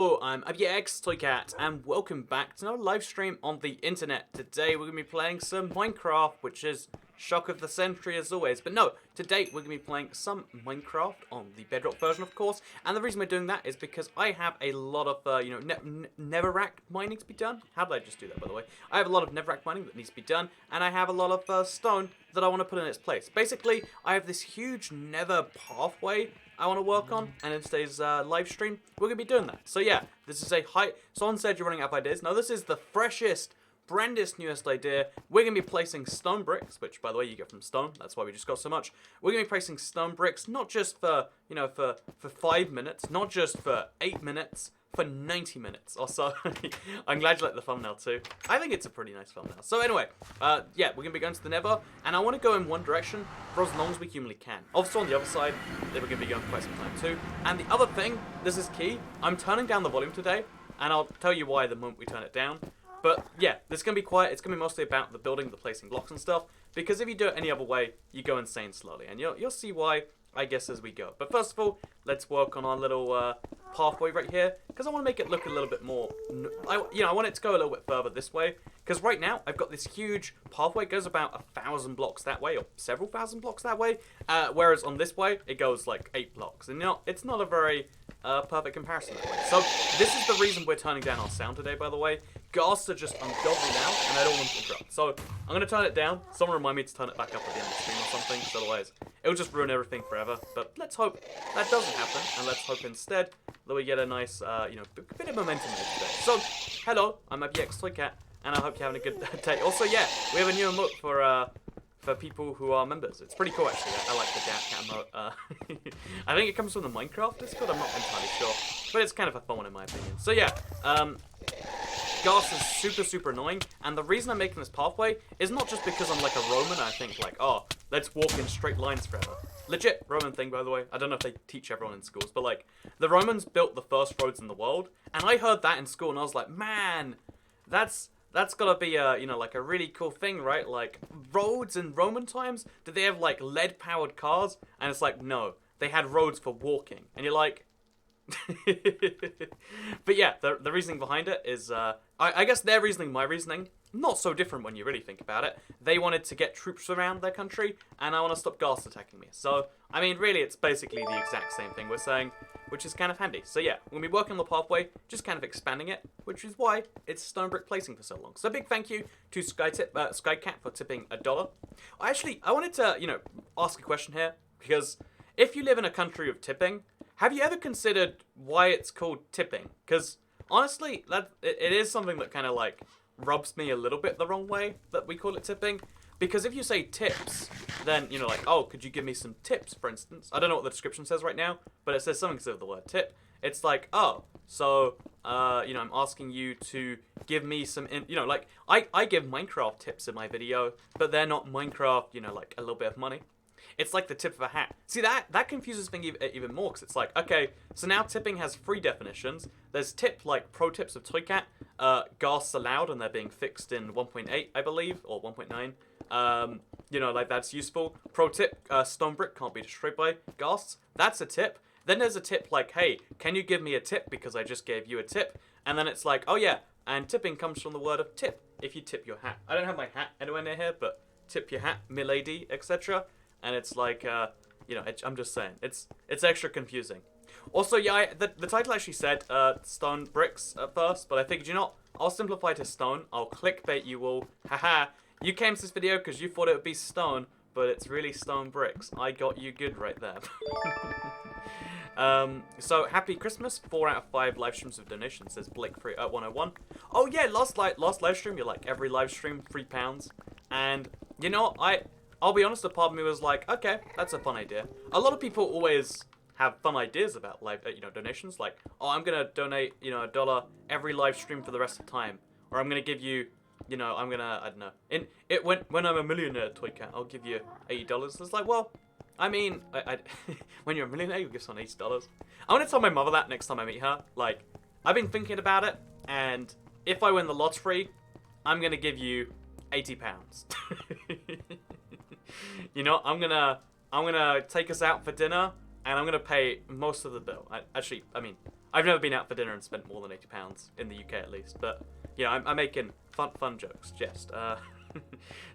Hello, I'm Toycat, and welcome back to another live stream on the internet. Today we're going to be playing some Minecraft, which is shock of the century as always. But no, today we're going to be playing some Minecraft on the Bedrock version, of course. And the reason we're doing that is because I have a lot of, netherrack mining to be done. How did I just do that, by the way? I have a lot of netherrack mining that needs to be done, and I have a lot of stone that I want to put in its place. Basically, I have this huge nether pathway I want to work on, and in today's live stream, we're going to be doing that. So yeah, this is a high... Someone said you're running out of ideas. No, this is the freshest, brandest, newest idea. We're going to be placing stone bricks, which, by the way, you get from stone. That's why we just got so much. We're going to be placing stone bricks, not just for, for 5 minutes, not just for 8 minutes, for 90 minutes or so. I'm glad you like the thumbnail too. I think it's a pretty nice thumbnail. So anyway, yeah, we're going to be going to the nether, and I want to go in one direction for as long as we humanly can. Also on the other side, we're going to be going for quite some time too. And the other thing, this is key, I'm turning down the volume today, and I'll tell you why the moment we turn it down. But yeah, this is going to be quiet. It's going to be mostly about the building, the placing blocks and stuff, because if you do it any other way, you go insane slowly, and you'll see why, I guess, as we go. But first of all, let's work on our little pathway right here, because I want to make it look a little bit more, I want it to go a little bit further this way, because right now I've got this huge pathway. It goes about 1,000 blocks that way, or several thousand blocks that way, whereas on this way it goes like 8 blocks, and it's not a very perfect comparison that way. So this is the reason we're turning down our sound today, by the way. Ghasts are just ungodly now, and I don't want them to interrupt. So I'm going to turn it down. Someone remind me to turn it back up at the end of the stream or something, because otherwise it'll just ruin everything forever. But let's hope that doesn't happen, and let's hope instead that we get a nice, bit of momentum here today. So, hello, I'm Toycat, and I hope you're having a good day. Also, yeah, we have a new emote for people who are members. It's pretty cool, actually. I like the cat emote. I think it comes from the Minecraft Discord. I'm not entirely sure, but it's kind of a fun one in my opinion. So yeah, Gas is super, super annoying, and the reason I'm making this pathway is not just because I'm like a Roman and I think like, oh, let's walk in straight lines forever. Legit Roman thing, by the way. I don't know if they teach everyone in schools, but like, the Romans built the first roads in the world, and I heard that in school, and I was like, man, that's gotta be a, like a really cool thing, right? Like, roads in Roman times, did they have like lead-powered cars? And it's like, no, they had roads for walking, and you're like, but yeah, the reasoning behind it is, I guess their reasoning, my reasoning, not so different when you really think about it. They wanted to get troops around their country, and I want to stop Ghasts attacking me. So, I mean, really, it's basically the exact same thing we're saying, which is kind of handy. So yeah, we're going to be working on the pathway, just kind of expanding it, which is why it's stone brick placing for so long. So a big thank you to Skycat for tipping $1. I wanted to, ask a question here, because if you live in a country of tipping, have you ever considered why it's called tipping? Because honestly, it is something that kind of like rubs me a little bit the wrong way that we call it tipping. Because if you say tips, then, like, oh, could you give me some tips, for instance? I don't know what the description says right now, but it says something instead of the word tip. It's like, oh, so, I'm asking you to give me some, like, I give Minecraft tips in my video, but they're not Minecraft, like a little bit of money. It's like the tip of a hat. See, that confuses things even more, because it's like, okay, so now tipping has 3 definitions. There's tip, like pro tips of Toycat, Ghasts allowed, and they're being fixed in 1.8, I believe, or 1.9. Like that's useful. Pro tip, stone brick can't be destroyed by Ghasts. That's a tip. Then there's a tip like, hey, can you give me a tip because I just gave you a tip? And then it's like, oh yeah, and tipping comes from the word of tip. If you tip your hat. I don't have my hat anywhere near here, but tip your hat, milady, etc. And it's like, I'm just saying, it's extra confusing. Also, yeah, the title actually said stone bricks at first, but I figured, I'll simplify to stone. I'll clickbait you all. Haha, you came to this video because you thought it would be stone, but it's really stone bricks. I got you good right there. So happy Christmas. 4 out of 5 live streams of donations, says Blake101. Oh yeah, last live stream, you're like, every live stream, £3. And, I'll be honest, a part of me was like, okay, that's a fun idea. A lot of people always have fun ideas about live, donations. Like, oh, I'm gonna donate, $1 every live stream for the rest of the time, or I'm gonna give you, I'm gonna, I don't know. When I'm a millionaire, Toycat, I'll give you $80. It's like, well, I mean, when you're a millionaire, you'll give someone $80. I want to tell my mother that next time I meet her. Like, I've been thinking about it, and if I win the lottery, I'm gonna give you £80. I'm gonna take us out for dinner, and I'm gonna pay most of the bill. I've never been out for dinner and spent more than £80 in the UK at least. But you know, I'm making fun jokes. Jest.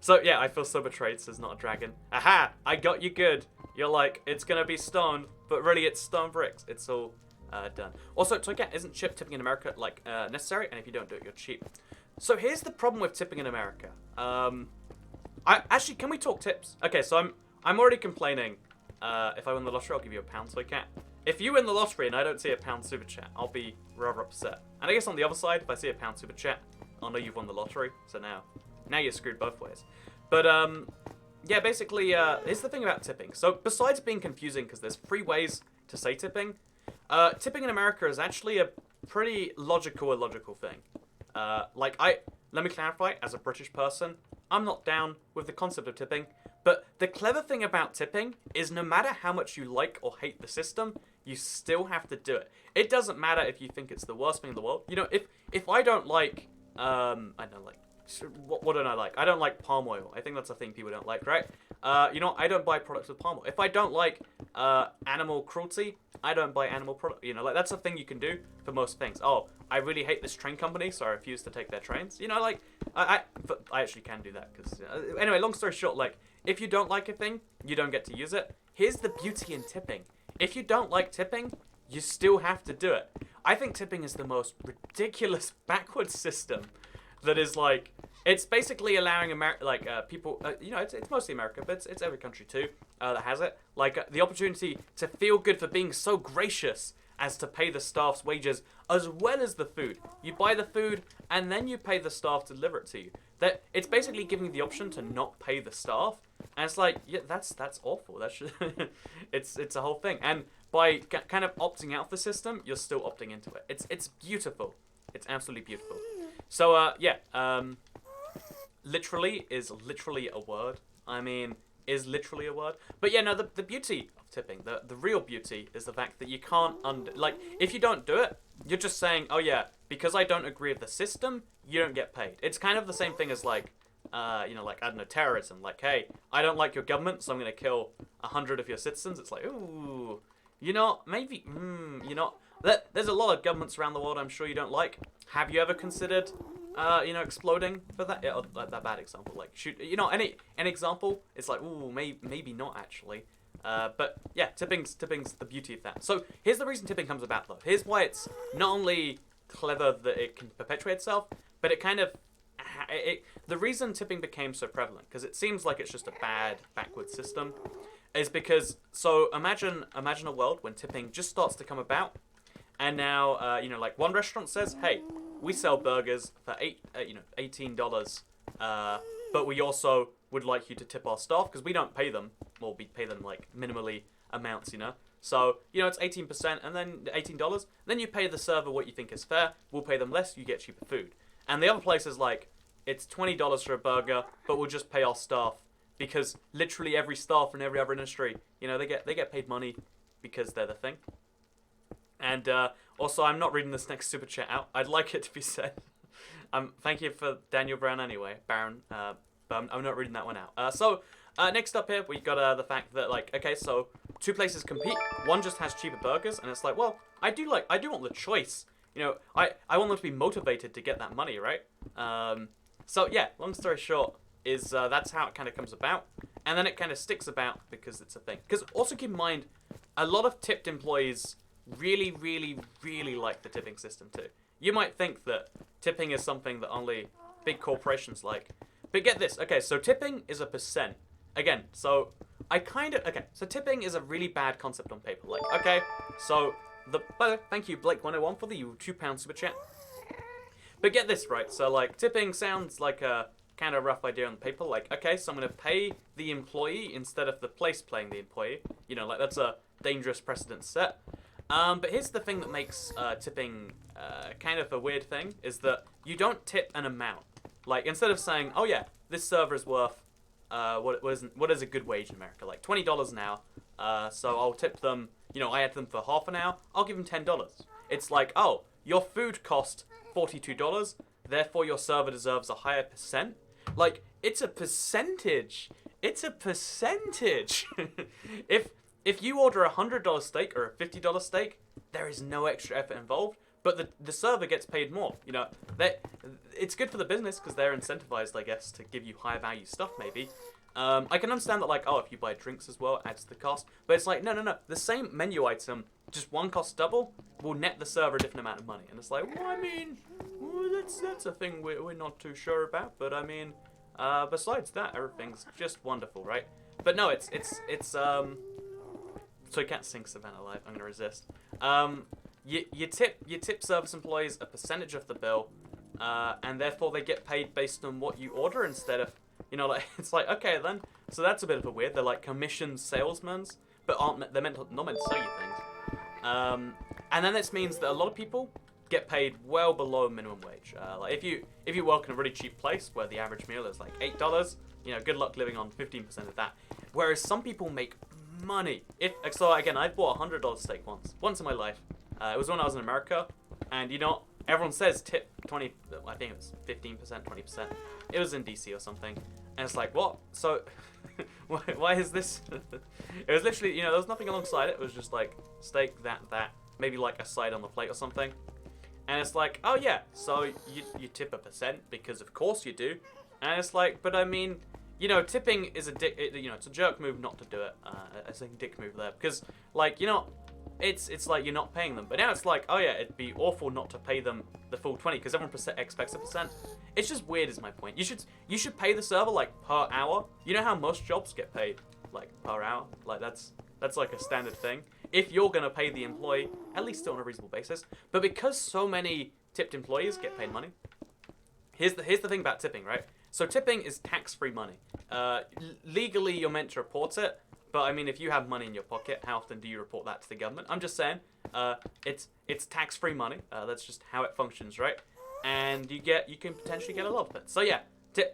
So yeah, I feel so betrayed. Says not a dragon. Aha! I got you good. You're like, it's gonna be stone, but really it's stone bricks. It's all done. Also, Toycat, isn't tipping in America like necessary? And if you don't do it, you're cheap. So here's the problem with tipping in America. Actually, can we talk tips? Okay, so I'm already complaining. If I win the lottery, I'll give you £1, Toycat. If you win the lottery and I don't see a £1 super chat, I'll be rather upset. And I guess on the other side, if I see a £1 super chat, I'll know you've won the lottery. So now you're screwed both ways. But yeah, basically, here's the thing about tipping. So besides being confusing, because there's 3 ways to say tipping, tipping in America is actually a pretty illogical thing. Let me clarify, as a British person, I'm not down with the concept of tipping, but the clever thing about tipping is no matter how much you like or hate the system, you still have to do it. It doesn't matter if you think it's the worst thing in the world. You know, if I don't like, I don't like, what don't I like? I don't like palm oil. I think that's a thing people don't like, right? You know, I don't buy products with palm oil. If I don't like animal cruelty, I don't buy animal product. You know, like that's a thing you can do for most things. Oh, I really hate this train company, so I refuse to take their trains. You know, like but I actually can do that because anyway. Long story short, like if you don't like a thing, you don't get to use it. Here's the beauty in tipping. If you don't like tipping, you still have to do it. I think tipping is the most ridiculous backwards system. That is like, it's basically allowing people, you know, it's mostly America, but it's every country too that has it. Like the opportunity to feel good for being so gracious as to pay the staff's wages as well as the food. You buy the food and then you pay the staff to deliver it to you. That it's basically giving you the option to not pay the staff, and it's like, yeah, that's awful. That's it's a whole thing. And by kind of opting out of the system, you're still opting into it. It's beautiful. It's absolutely beautiful. So, yeah, literally is literally a word. I mean, is literally a word. But yeah, no, the beauty of tipping, the real beauty is the fact that you can't, like, if you don't do it, you're just saying, oh yeah, because I don't agree with the system, you don't get paid. It's kind of the same thing as like, you know, like, I don't know, terrorism. Like, hey, I don't like your government, so I'm going to kill 100 of your citizens. It's like, ooh, you know, maybe, you know, there's a lot of governments around the world I'm sure you don't like. Have you ever considered, you know, exploding for that? Yeah, that bad example, like shoot. You know, any example? It's like, ooh, maybe not actually. But yeah, tipping's the beauty of that. So here's the reason tipping comes about, though. Here's why it's not only clever that it can perpetuate itself, but it kind of the reason tipping became so prevalent, because it seems like it's just a bad backward system, is because imagine a world when tipping just starts to come about. And now, you know, like one restaurant says, hey, we sell burgers for $18, but we also would like you to tip our staff because we don't pay them. Well, we pay them like minimally amounts, you know. So, you know, it's 18% and then $18. Then you pay the server what you think is fair. We'll pay them less. You get cheaper food. And the other place is like, it's $20 for a burger, but we'll just pay our staff because literally every staff in every other industry, you know, they get paid money because they're the thing. And also, I'm not reading this next super chat out. I'd like it to be said. Thank you for Daniel Brown anyway, Baron. But I'm not reading that one out. So next up here, we got the fact that like, okay, so 2 places compete. One just has cheaper burgers, and it's like, well, I do want the choice. You know, I want them to be motivated to get that money, right? So yeah, long story short, is that's how it kind of comes about, and then it kind of sticks about because it's a thing. Because also keep in mind, a lot of tipped employees really like the tipping system too. You might think that tipping is something that only big corporations like, but get this. Okay, so tipping is a percent. Again, so so tipping is a really bad concept on paper. Like, okay, so thank you Blake101 for the £2 super chat. But get this right. So like tipping sounds like a kind of rough idea on paper. Like, okay, so I'm gonna pay the employee instead of the place paying the employee. You know, like that's a dangerous precedent set. But here's the thing that makes tipping kind of a weird thing, is that you don't tip an amount. Like, instead of saying, oh yeah, this server is worth, what is a good wage in America? Like $20 an hour, so I'll tip them, you know, I had them for half an hour, I'll give them $10. It's like, oh, your food cost $42, therefore your server deserves a higher percent. Like, it's a percentage. It's a percentage. If you order a $100 steak or a $50 steak, there is no extra effort involved, but the server gets paid more. You know, it's good for the business because they're incentivized, I guess, to give you higher value stuff maybe. I can understand that, like, oh, if you buy drinks as well, it adds to the cost. But it's like, no. The same menu item, just one cost double, will net the server a different amount of money. And it's like, well, I mean, well, that's a thing we're not too sure about. But I mean, besides that, everything's just wonderful, right? But no, it's so I can't sing Savannah Live. I'm gonna resist. You tip service employees a percentage of the bill, and therefore they get paid based on what you order instead of, you know, like, it's like, okay then. So that's a bit of a weird. They're like commissioned salesmen, but they're not meant to sell you things. And then this means that a lot of people get paid well below minimum wage. Like if you work in a really cheap place where the average meal is like $8, you know, good luck living on 15% of that. Whereas some people make money. So again, I bought a $100 steak once in my life. It was when I was in America, and you know, everyone says tip 20. I think it was 15%, 20%. It was in DC or something, and it's like, what? So why is this? It was literally, you know, there was nothing alongside it. It was just like steak, that, maybe like a side on the plate or something. And it's like, oh yeah, so you tip a percent because of course you do. And it's like, but I mean, you know, tipping is it's a jerk move not to do it. I think dick move there because, like, you know, it's like you're not paying them. But now it's like, oh yeah, it'd be awful not to pay them the full 20 because everyone expects a percent. It's just weird, is my point. You should pay the server like per hour. You know how most jobs get paid like per hour. Like that's like a standard thing. If you're gonna pay the employee, at least on a reasonable basis. But because so many tipped employees get paid money, here's the thing about tipping, right? So tipping is tax-free money. Legally, you're meant to report it, but I mean, if you have money in your pocket, how often do you report that to the government? I'm just saying, it's tax-free money. That's just how it functions, right? And you can potentially get a lot of it. So yeah,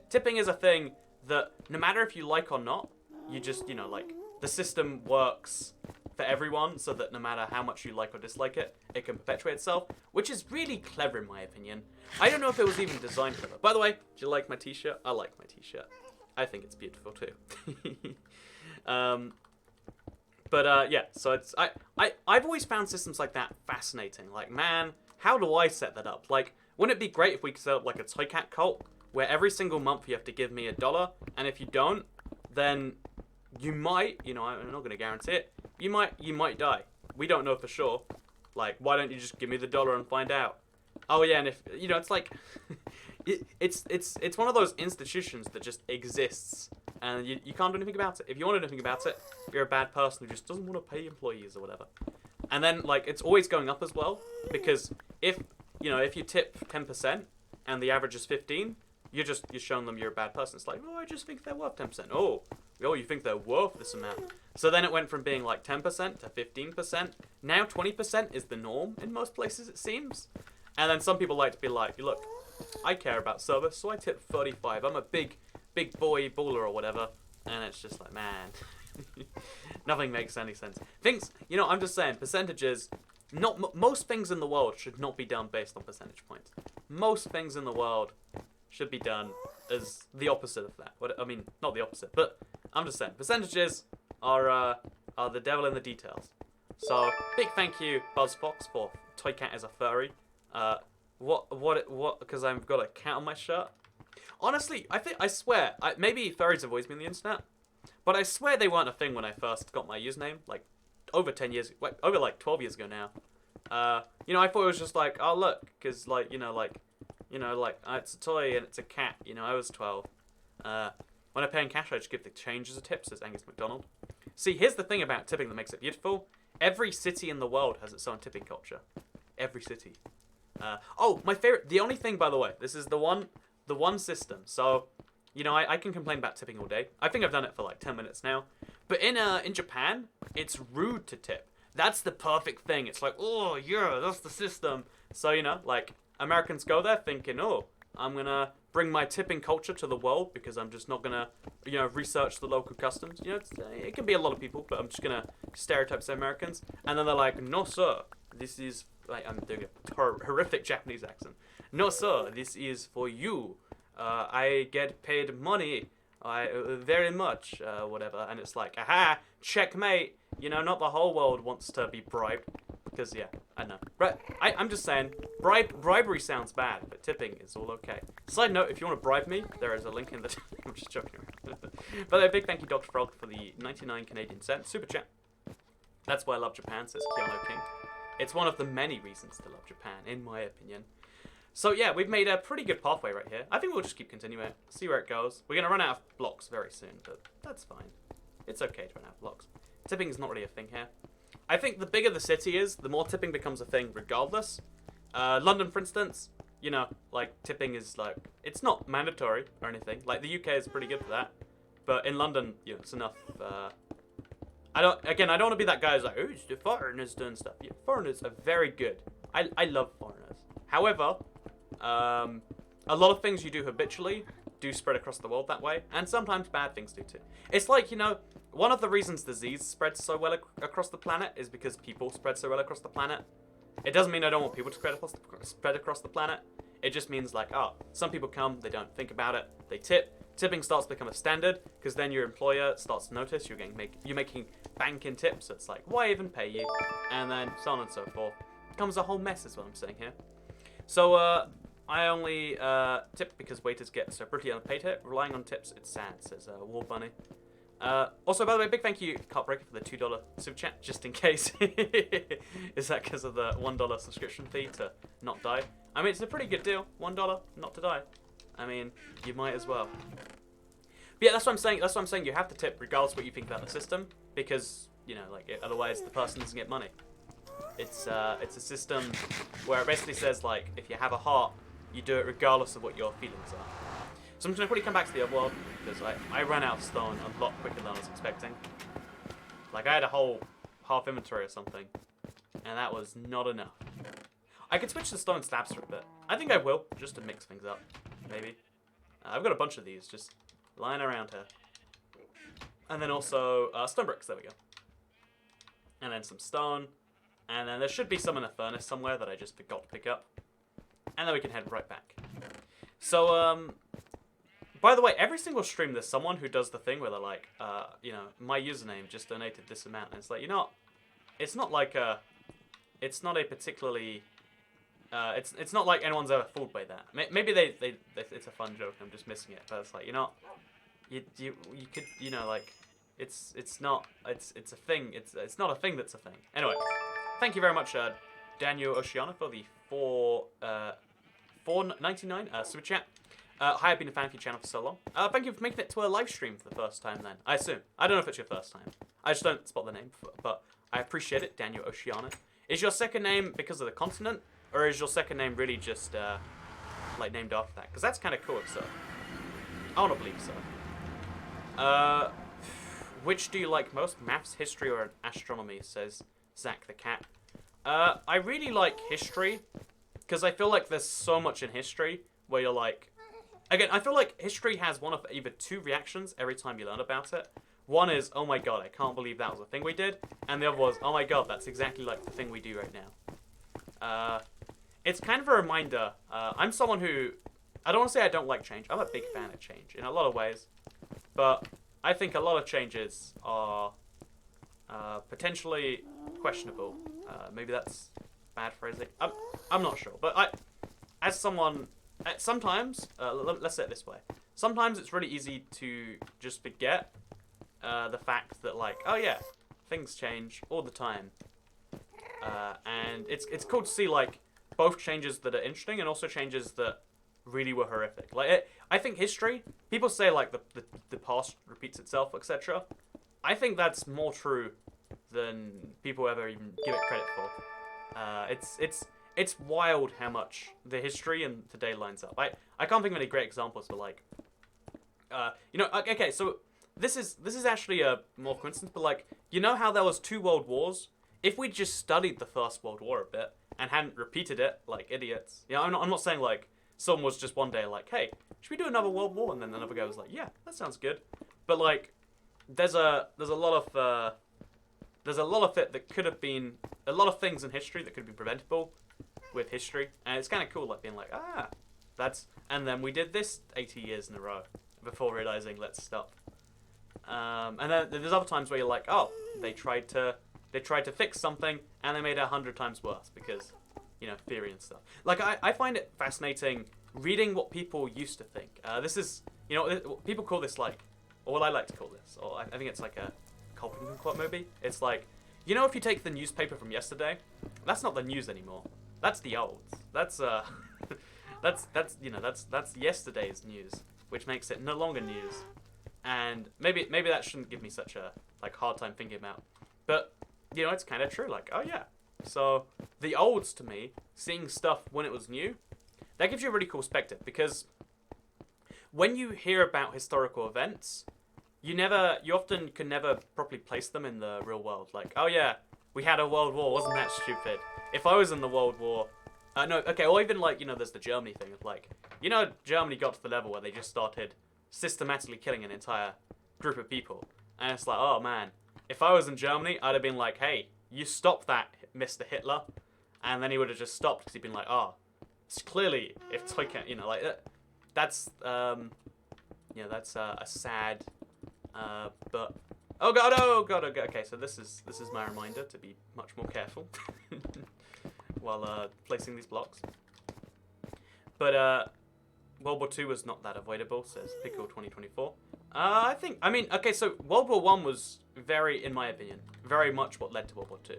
tipping is a thing that no matter if you like or not, you just, you know, like, the system works for everyone, so that no matter how much you like or dislike it, it can perpetuate itself, which is really clever in my opinion. I don't know if it was even designed for that. By the way, do you like my t-shirt? I like my t-shirt. I think it's beautiful too. Yeah, so it's I've always found systems like that fascinating. Like, man, how do I set that up? Like, wouldn't it be great if we could set up like a toy cat cult where every single month you have to give me $1, and if you don't, then you might, you know, I'm not going to guarantee it, you might die. We don't know for sure. Like, why don't you just give me the $1 and find out? Oh yeah, and if, you know, it's like, it's one of those institutions that just exists, and you can't do anything about it. If you want to do anything about it, you're a bad person who just doesn't want to pay employees or whatever. And then, like, it's always going up as well, because if you tip 10% and the average is 15, you're showing them you're a bad person. It's like, oh, I just think they're worth 10%. Oh, you think they're worth this amount. So then it went from being like 10% to 15%. Now 20% is the norm in most places, it seems. And then some people like to be like, look, I care about service, so I tip 35. I'm a big boy baller or whatever. And it's just like, man, nothing makes any sense. Things, you know, I'm just saying, percentages, most things in the world should not be done based on percentage points. Most things in the world should be done as the opposite of that. I mean, not the opposite, but I'm just saying, percentages are the devil in the details. So, big thank you, BuzzFox, for Toy Cat as a furry. What? Because I've got a cat on my shirt. Honestly, I swear, maybe furries have always been on the internet, but I swear they weren't a thing when I first got my username, like, over 10 years, over like 12 years ago now. You know, I thought it was just like, oh look, because like, it's a toy and it's a cat. You know, I was 12. When I pay in cash, I just give the change as a tip, says Angus McDonald. See, here's the thing about tipping that makes it beautiful. Every city in the world has its own tipping culture. Every city. My favorite. The only thing, by the way, this is the one system. So, you know, I can complain about tipping all day. I think I've done it for like 10 minutes now. But in Japan, it's rude to tip. That's the perfect thing. It's like, oh yeah, that's the system. So, you know, like, Americans go there thinking, oh, I'm gonna bring my tipping culture to the world because I'm just not gonna, you know, research the local customs. You know, it can be a lot of people, but I'm just gonna stereotype some Americans. And then they're like, no sir, this is, like, I'm doing a horrific Japanese accent. No sir, this is for you. I get paid money, very much, whatever. And it's like, aha, checkmate. You know, not the whole world wants to be bribed. Because, yeah, I know. I'm just saying, bribery sounds bad, but tipping is all okay. Side note, if you want to bribe me, there is a link in the... I'm just joking. But a big thank you, Dr. Frog, for the 99 Canadian cents super chat. That's why I love Japan, says Keanu King. It's one of the many reasons to love Japan, in my opinion. So yeah, we've made a pretty good pathway right here. I think we'll just keep continuing, see where it goes. We're going to run out of blocks very soon, but that's fine. It's okay to run out of blocks. Tipping is not really a thing here. I think the bigger the city is, the more tipping becomes a thing regardless. London, for instance, you know, like, tipping is, like, it's not mandatory or anything. Like, the UK is pretty good for that. But in London, you know, it's enough. I don't want to be that guy who's like, oh, it's the foreigners doing stuff. Yeah, foreigners are very good. I love foreigners. However, a lot of things you do habitually do spread across the world that way, and sometimes bad things do too. It's like, you know, one of the reasons disease spreads so well across the planet is because people spread so well across the planet. It doesn't mean I don't want people to spread across the planet. It just means, like, oh, some people come, they don't think about it, they tip. Tipping starts to become a standard, because then your employer starts to notice you're making bank in tips, so it's like, why even pay you? And then so on and so forth. It becomes a whole mess is what I'm saying here. So, I only tip because waiters get so brutally underpaid here. Relying on tips, it's sad, says War Bunny. Also, by the way, big thank you, Cartbreaker, for the $2 super chat, just in case. Is that because of the $1 subscription fee to not die? I mean, it's a pretty good deal. $1 not to die. I mean, you might as well. But yeah, that's what I'm saying. That's what I'm saying. You have to tip regardless of what you think about the system, because, you know, like, otherwise the person doesn't get money. It's a system where it basically says, like, if you have a heart, you do it regardless of what your feelings are. So I'm just going to quickly come back to the other world, because I ran out of stone a lot quicker than I was expecting. Like, I had a whole half inventory or something, and that was not enough. I could switch to stone slabs for a bit. I think I will, just to mix things up, maybe. I've got a bunch of these just lying around here. And then also stone bricks, there we go. And then some stone. And then there should be some in a furnace somewhere that I just forgot to pick up. And then we can head right back. So, by the way, every single stream there's someone who does the thing where they're like, you know, my username just donated this amount. And it's like, you know, it's not like it's not a particularly, it's not like anyone's ever fooled by that. Maybe it's a fun joke. I'm just missing it. But it's like, you know, you could, you know, like, it's a thing. It's not a thing that's a thing. Anyway, thank you very much, Daniel Oceana, for the $4.99 super chat. Hi, I've been a fan of your channel for so long. Thank you for making it to a live stream for the first time then. I assume. I don't know if it's your first time. I just don't spot the name, but I appreciate it, Daniel Oceana. Is your second name because of the continent, or is your second name really just, like, named after that? Because that's kind of cool, if so. I want to believe so. Which do you like most, maths, history, or astronomy, says Zach the Cat. I really like history, because I feel like there's so much in history where you're like... Again, I feel like history has one of either two reactions every time you learn about it. One is, oh my god, I can't believe that was a thing we did. And the other was, oh my god, that's exactly like the thing we do right now. It's kind of a reminder. I'm someone who... I don't want to say I don't like change. I'm a big fan of change in a lot of ways. But I think a lot of changes are potentially questionable. Maybe that's bad phrasing. I'm not sure. But as someone... sometimes, let's say it this way. Sometimes it's really easy to just forget the fact that, like, oh yeah, things change all the time. And it's cool to see, like, both changes that are interesting and also changes that really were horrific. Like, I think history, people say, like, the past repeats itself, etc. I think that's more true than people ever even give it credit for. It's wild how much the history and today lines up. I can't think of any great examples, but, like, you know, okay, so this is actually a more coincidence, but, like, you know how there was 2 world wars? If we just studied the First World War a bit and hadn't repeated it like idiots, you know, I'm not saying, like, someone was just one day like, hey, should we do another world war? And then another guy was like, yeah, that sounds good. But, like, there's a lot of it that could have been, a lot of things in history that could have been preventable with history, and it's kind of cool, like, being like, and then we did this 80 years in a row before realizing, let's stop. And then there's other times where you're like, oh, they tried to they tried to fix something, and they made it 100 times worse because, you know, theory and stuff. Like, I find it fascinating reading what people used to think. This is, you know, people call this, like, or what I like to call this, or I think it's like a Colpington quote maybe. It's like, you know, if you take the newspaper from yesterday, that's not the news anymore. That's the old. That's that's yesterday's news, which makes it no longer news. And maybe that shouldn't give me such a like hard time thinking about. But you know, it's kind of true. Like, oh yeah. So the olds to me, seeing stuff when it was new, that gives you a really cool perspective, because when you hear about historical events, you often can never properly place them in the real world. Like, oh yeah, we had a world war, wasn't that stupid? If I was in the world war, no, okay, or even like, you know, there's the Germany thing of like, you know, Germany got to the level where they just started systematically killing an entire group of people. And it's like, oh man, if I was in Germany, I'd have been like, hey, you stop that, Mr. Hitler. And then he would have just stopped, because he'd been like, oh, it's clearly, if Toycat, you know, like, that's a sad, but, oh god, okay, so this is my reminder to be much more careful while placing these blocks. But World War II was not that avoidable, says Pickle 2024. Okay, so World War I was very, in my opinion, very much what led to World War II.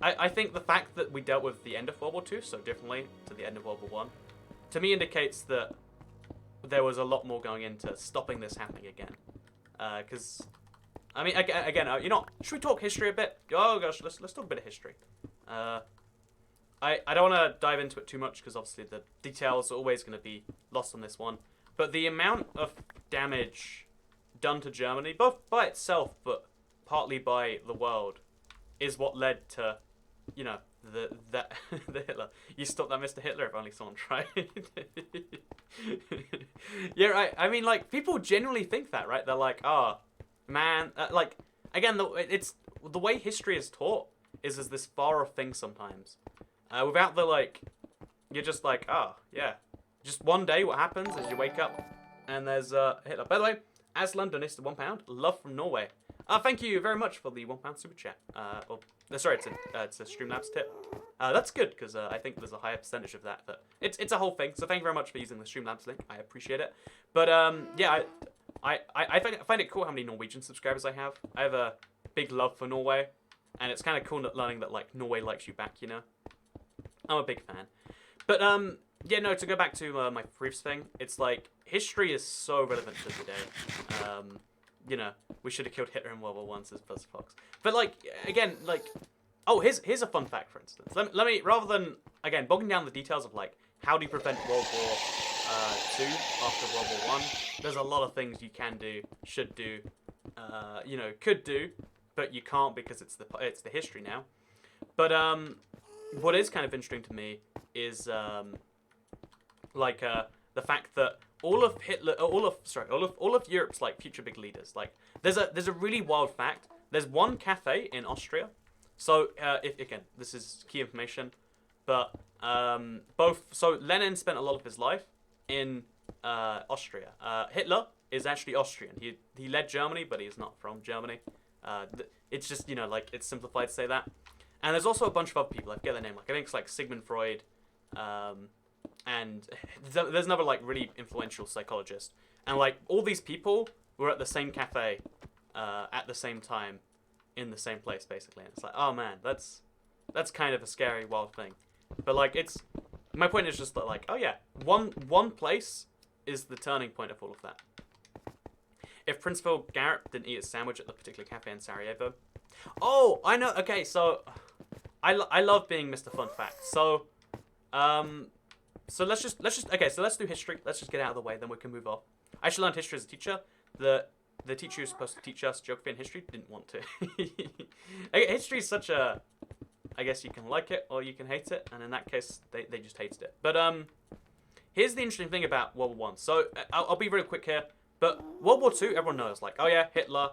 I think the fact that we dealt with the end of World War II so differently to the end of World War I, to me indicates that there was a lot more going into stopping this happening again. Because, I mean, again, you know, should we talk history a bit? Oh gosh, let's talk a bit of history. I don't want to dive into it too much, because obviously the details are always going to be lost on this one. But the amount of damage done to Germany, both by itself, but partly by the world, is what led to, you know, the Hitler. You stop that, Mr. Hitler, if only someone tried. Yeah, right. I mean, like, people genuinely think that, right? They're like, oh, man. Like, again, it's the way history is taught is as this far-off thing sometimes. Without the, like, you're just like, oh, yeah. Just one day what happens is you wake up and there's Hitler. By the way, Aslan donated £1. Love from Norway. Thank you very much for the £1 super chat. Sorry, it's a Streamlabs tip. That's good, because I think there's a higher percentage of that. But it's a whole thing. So thank you very much for using the Streamlabs link. I appreciate it. But yeah, I find it cool how many Norwegian subscribers I have. I have a big love for Norway, and it's kind of cool learning that like Norway likes you back. You know, I'm a big fan. But yeah, no. To go back to my previous thing, it's like history is so relevant to today. You know, we should have killed Hitler in World War I, says BuzzFox. But like, again, like, oh, here's a fun fact, for instance. Let me rather than again bogging down the details of like how do you prevent World War II after World War I. There's a lot of things you can do, should do, you know, could do, but you can't because it's the history now. But what is kind of interesting to me is like the fact that all of Europe's like future big leaders, like there's a really wild fact. There's one cafe in Austria. So again, this is key information, but so Lenin spent a lot of his life in Austria. Hitler is actually Austrian. He led Germany, but he's not from Germany. It's just, you know, like it's simplified to say that. And there's also a bunch of other people. I forget their name. Like I think it's like Sigmund Freud. And there's another like really influential psychologist, and like all these people were at the same cafe at the same time in the same place basically, and it's like, oh man, that's kind of a scary wild thing. But like my point is just that like, oh yeah, one place is the turning point of all of that. If Prince Phil Garrett didn't eat a sandwich at the particular cafe in Sarajevo, oh I know, okay, so I love being Mr. Fun Fact. So let's just okay. So let's do history. Let's just get it out of the way, then we can move on. I actually learned history as a teacher. The teacher who was supposed to teach us geography and history didn't want to. History is such a, I guess you can like it or you can hate it, and in that case, they just hated it. But here's the interesting thing about World War I. So I'll be real quick here. But World War II, everyone knows, like, oh yeah, Hitler,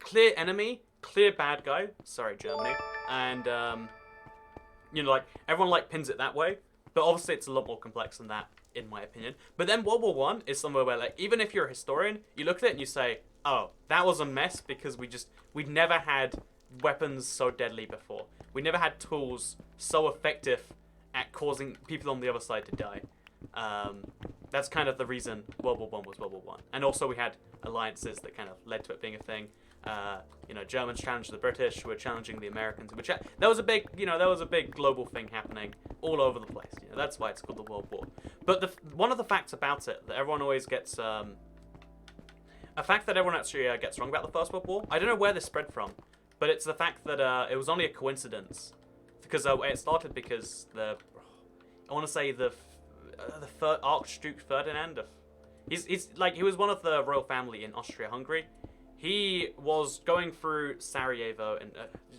clear enemy, clear bad guy. Sorry, Germany, and you know, like everyone like pins it that way. But obviously it's a lot more complex than that, in my opinion. But then World War One is somewhere where, like, even if you're a historian, you look at it and you say, oh, that was a mess because we'd never had weapons so deadly before. We never had tools so effective at causing people on the other side to die. That's kind of the reason World War One was World War One. And also we had alliances that kind of led to it being a thing. Germans challenged the British, who were challenging the Americans. That was a big global thing happening all over the place. That's why it's called the World War. But one of the facts about it that everyone always gets, a fact that everyone actually gets wrong about the First World War. I don't know where this spread from, but it's the fact that it was only a coincidence, because it started because the Archduke Ferdinand. He was one of the royal family in Austria-Hungary. He was going through Sarajevo, and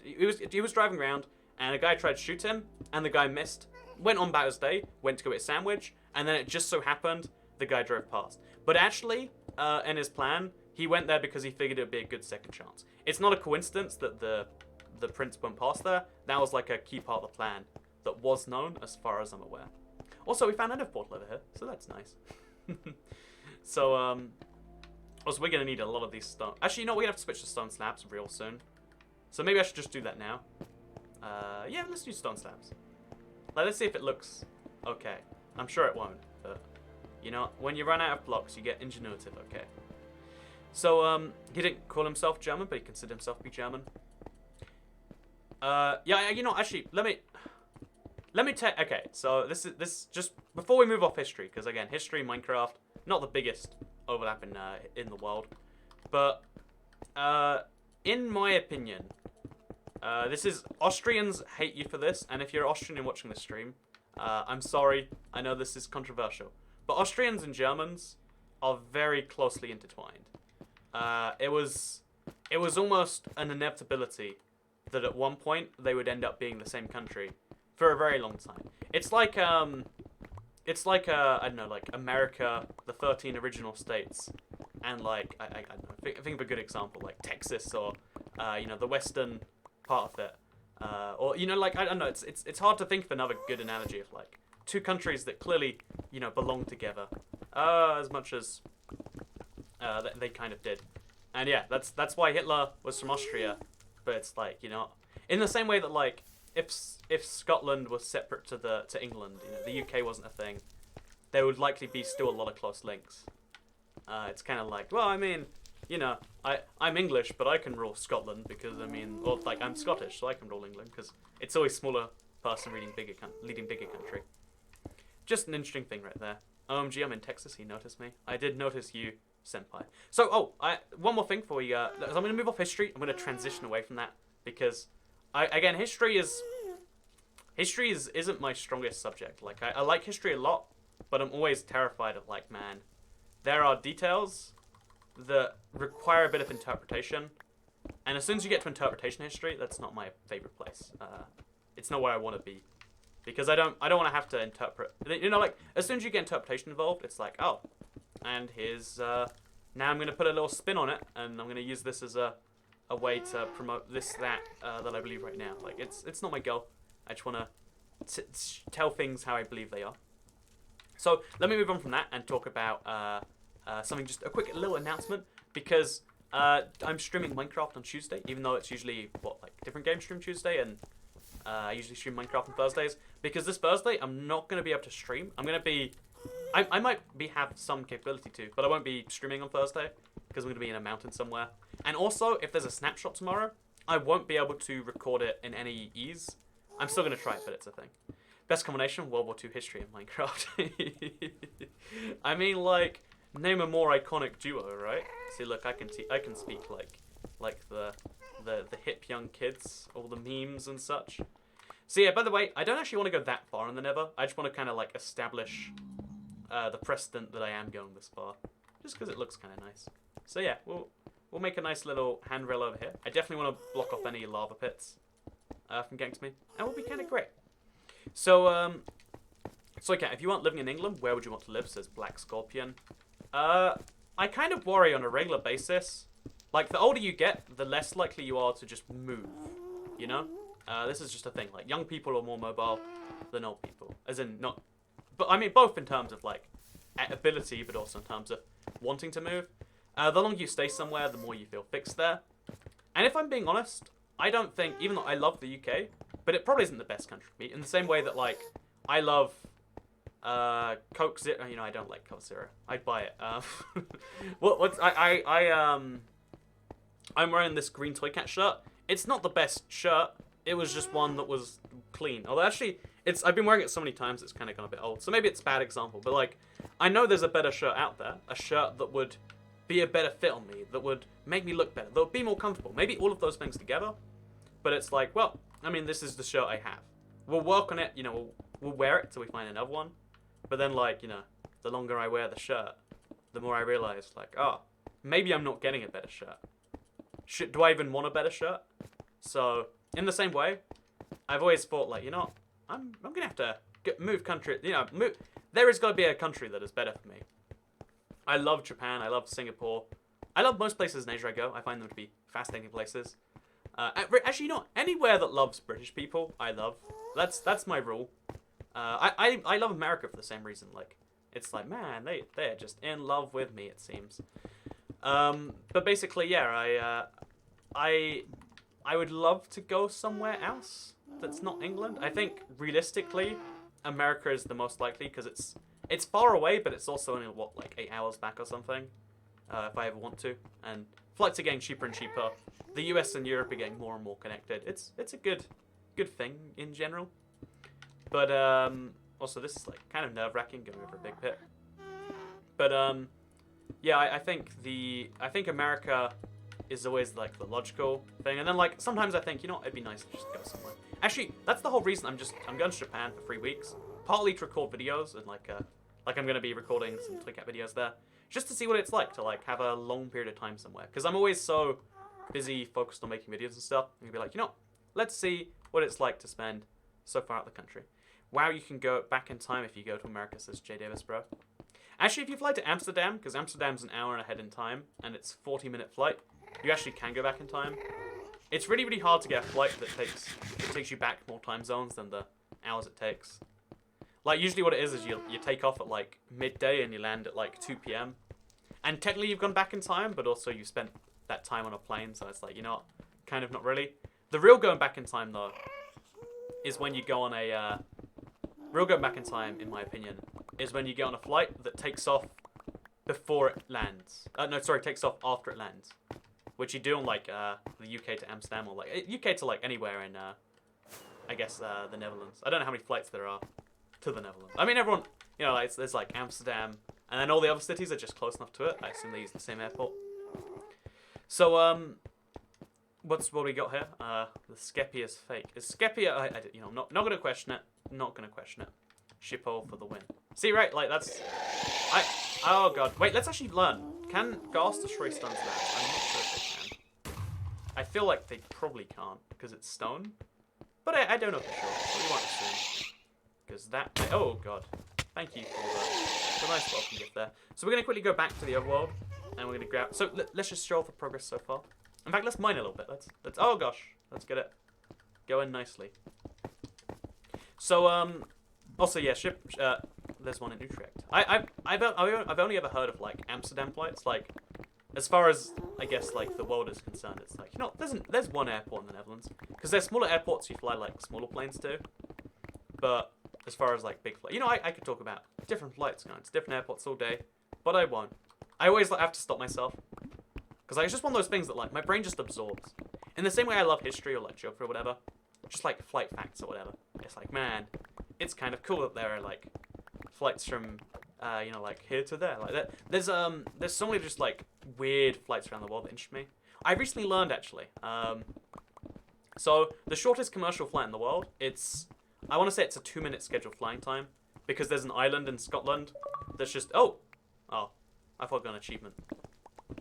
he was driving around, and a guy tried to shoot him, and the guy missed. Went on about his day, went to go get a sandwich, and then it just so happened the guy drove past. But actually, in his plan, he went there because he figured it would be a good second chance. It's not a coincidence that the prince went past there. That was like a key part of the plan that was known, as far as I'm aware. Also, we found an Ender portal over here, so that's nice. So, also, we're going to need a lot of these stone. Actually, we're going to have to switch to stone slabs real soon. So maybe I should just do that now. Yeah, let's do stone slabs. Let's see if it looks okay. I'm sure it won't, but, when you run out of blocks, you get ingenuitive, okay. So, he didn't call himself German, but he considered himself to be German. Actually, let me tell. Okay, so this just before we move off history, because again, history, Minecraft, not the biggest overlap in the world, but in my opinion, this is Austrians hate you for this, and if you're Austrian and watching this stream, I'm sorry. I know this is controversial, but Austrians and Germans are very closely intertwined. It was almost an inevitability that at one point they would end up being the same country for a very long time. It's like I don't know, like America, the 13 original states, and like I don't know, think of a good example like Texas or the western part of it, or like I don't know. It's hard to think of another good analogy of like two countries that clearly belong together, as much as they kind of did. And yeah, that's why Hitler was from Austria. But it's like, in the same way that like if Scotland was separate to England, the UK wasn't a thing, there would likely be still a lot of close links. It's kind of like, well, I mean, I'm English, but I can rule Scotland because I'm Scottish, so I can rule England because it's always smaller person leading bigger country. Just an interesting thing right there. OMG, I'm in Texas. He noticed me. I did notice you, senpai. So, one more thing before we I'm going to move off history. I'm going to transition away from that because, history isn't my strongest subject. Like, I like history a lot, but I'm always terrified of, like, man, there are details that require a bit of interpretation, and as soon as you get to interpretation history, that's not my favorite place. It's not where I want to be. Because I don't want to have to interpret. Like, as soon as you get interpretation involved, it's like, oh, and here's, now I'm going to put a little spin on it, and I'm going to use this as a way to promote that I believe right now. Like, it's not my goal. I just want to tell things how I believe they are. So, let me move on from that and talk about something, just a quick little announcement, because I'm streaming Minecraft on Tuesday, even though it's usually, different game stream Tuesday, and I usually stream Minecraft on Thursdays, because this Thursday I'm not going to be able to stream. I might have some capability to, but I won't be streaming on Thursday, because I'm going to be in a mountain somewhere. And also, if there's a snapshot tomorrow, I won't be able to record it in any ease. I'm still going to try it, but it's a thing. Best combination, World War II history and Minecraft. I mean, like, name a more iconic duo, right? See, look, I can speak like the hip young kids, all the memes and such. So yeah, by the way, I don't actually want to go that far in the nether. I just want to kind of like establish the precedent that I am going this far, just because it looks kind of nice. So yeah, we'll make a nice little handrail over here. I definitely want to block off any lava pits from getting to me, and we'll be kind of great. So okay, if you weren't living in England, where would you want to live? Says Black Scorpion. I kind of worry on a regular basis. Like, the older you get, the less likely you are to just move, This is just a thing. Like, young people are more mobile than old people. As in, not... But, I mean, both in terms of, like, ability, but also in terms of wanting to move. The longer you stay somewhere, the more you feel fixed there. And if I'm being honest, I don't think... Even though I love the UK, but it probably isn't the best country for me. In the same way that, like, I love... Coke Zero... You know, I don't like Coke Zero. I'd buy it. I'm wearing this green Toy Cat shirt. It's not the best shirt. It was just one that was clean. Although actually, I've been wearing it so many times, it's kind of gone a bit old. So maybe it's a bad example. But like, I know there's a better shirt out there. A shirt that would be a better fit on me. That would make me look better. That would be more comfortable. Maybe all of those things together. But it's like, well, I mean, this is the shirt I have. We'll work on it. You know, we'll wear it till we find another one. But then, like, you know, the longer I wear the shirt, the more I realize, like, oh, maybe I'm not getting a better shirt. Do I even want a better shirt? So, in the same way, I've always thought, like, you know, I'm going to have to move country, you know, there is going to be a country that is better for me. I love Japan, I love Singapore. I love most places in Asia I go. I find them to be fascinating places. Actually, you know, anywhere that loves British people, I love. That's my rule. I love America for the same reason. Like, it's like, man, they're just in love with me, it seems. But basically, yeah, I would love to go somewhere else that's not England. I think realistically, America is the most likely because it's far away, but it's also only what, like 8 hours back or something, if I ever want to. And flights are getting cheaper and cheaper. The US and Europe are getting more and more connected. It's a good thing in general. But also this is like kind of nerve-wracking going over a big pit. But yeah, I think America is always like the logical thing, and then like sometimes I think, you know, it'd be nice to just go somewhere. Actually, that's the whole reason I'm going to Japan for 3 weeks, partly to record videos and like I'm going to be recording some Toy Cat videos there, just to see what it's like to like have a long period of time somewhere. Because I'm always so busy, focused on making videos and stuff. I'm gonna be like, you know, let's see what it's like to spend so far out the country. Wow, you can go back in time if you go to America, says J Davis, bro. Actually, if you fly to Amsterdam, because Amsterdam's an hour ahead in time, and it's a 40-minute flight, you actually can go back in time. It's really, really hard to get a flight that takes you back more time zones than the hours it takes. Like, usually what it is you take off at, like, midday and you land at, like, 2 p.m. And technically you've gone back in time, but also you spent that time on a plane, so it's like, you know what, kind of not really. The real going back in time, though, is when you go on a... real going back in time, in my opinion, is when you get on a flight that takes off before it lands. No, sorry, takes off after it lands. Which you do on, like, the UK to Amsterdam, or, like, UK to, like, anywhere in, I guess, the Netherlands. I don't know how many flights there are to the Netherlands. I mean, everyone, you know, like, there's, like, Amsterdam, and then all the other cities are just close enough to it. I assume they use the same airport. So, what we got here? The Skeppy is fake. Is Skeppy, you know, I'm not going to question it. Not going to question it. Shippo for the win. See, right, like, that's... Oh, God. Wait, let's actually learn. Can gas destroy stuns land? I'm not sure if they can. I feel like they probably can't, because it's stone. But I don't know for sure. What do you want to see? Because that... Oh, God. Thank you for the nice welcome gift there. So we're going to quickly go back to the overworld, and we're going to grab... So let's just show off the progress so far. In fact, let's mine a little bit. Let's. Oh, gosh. Let's get it going nicely. So, also, yeah, there's one in Utrecht. I've only ever heard of, like, Amsterdam flights. Like, as far as, I guess, like, the world is concerned, it's like, you know, there's one airport in the Netherlands. Because there's smaller airports you fly, like, smaller planes to. But as far as, like, big flights, you know, I could talk about different flights going to different airports all day. But I won't. I always like, have to stop myself. Because like, it's just one of those things that, like, my brain just absorbs. In the same way I love history or, like, geography or whatever. Just, like, flight facts or whatever. It's like, man, it's kind of cool that there are, like, flights from, you know, like, here to there. Like, there's so many just, like, weird flights around the world that interest me. I recently learned, actually. So, the shortest commercial flight in the world, I want to say it's a 2-minute scheduled flying time. Because there's an island in Scotland that's just... Oh, I thought I got an achievement.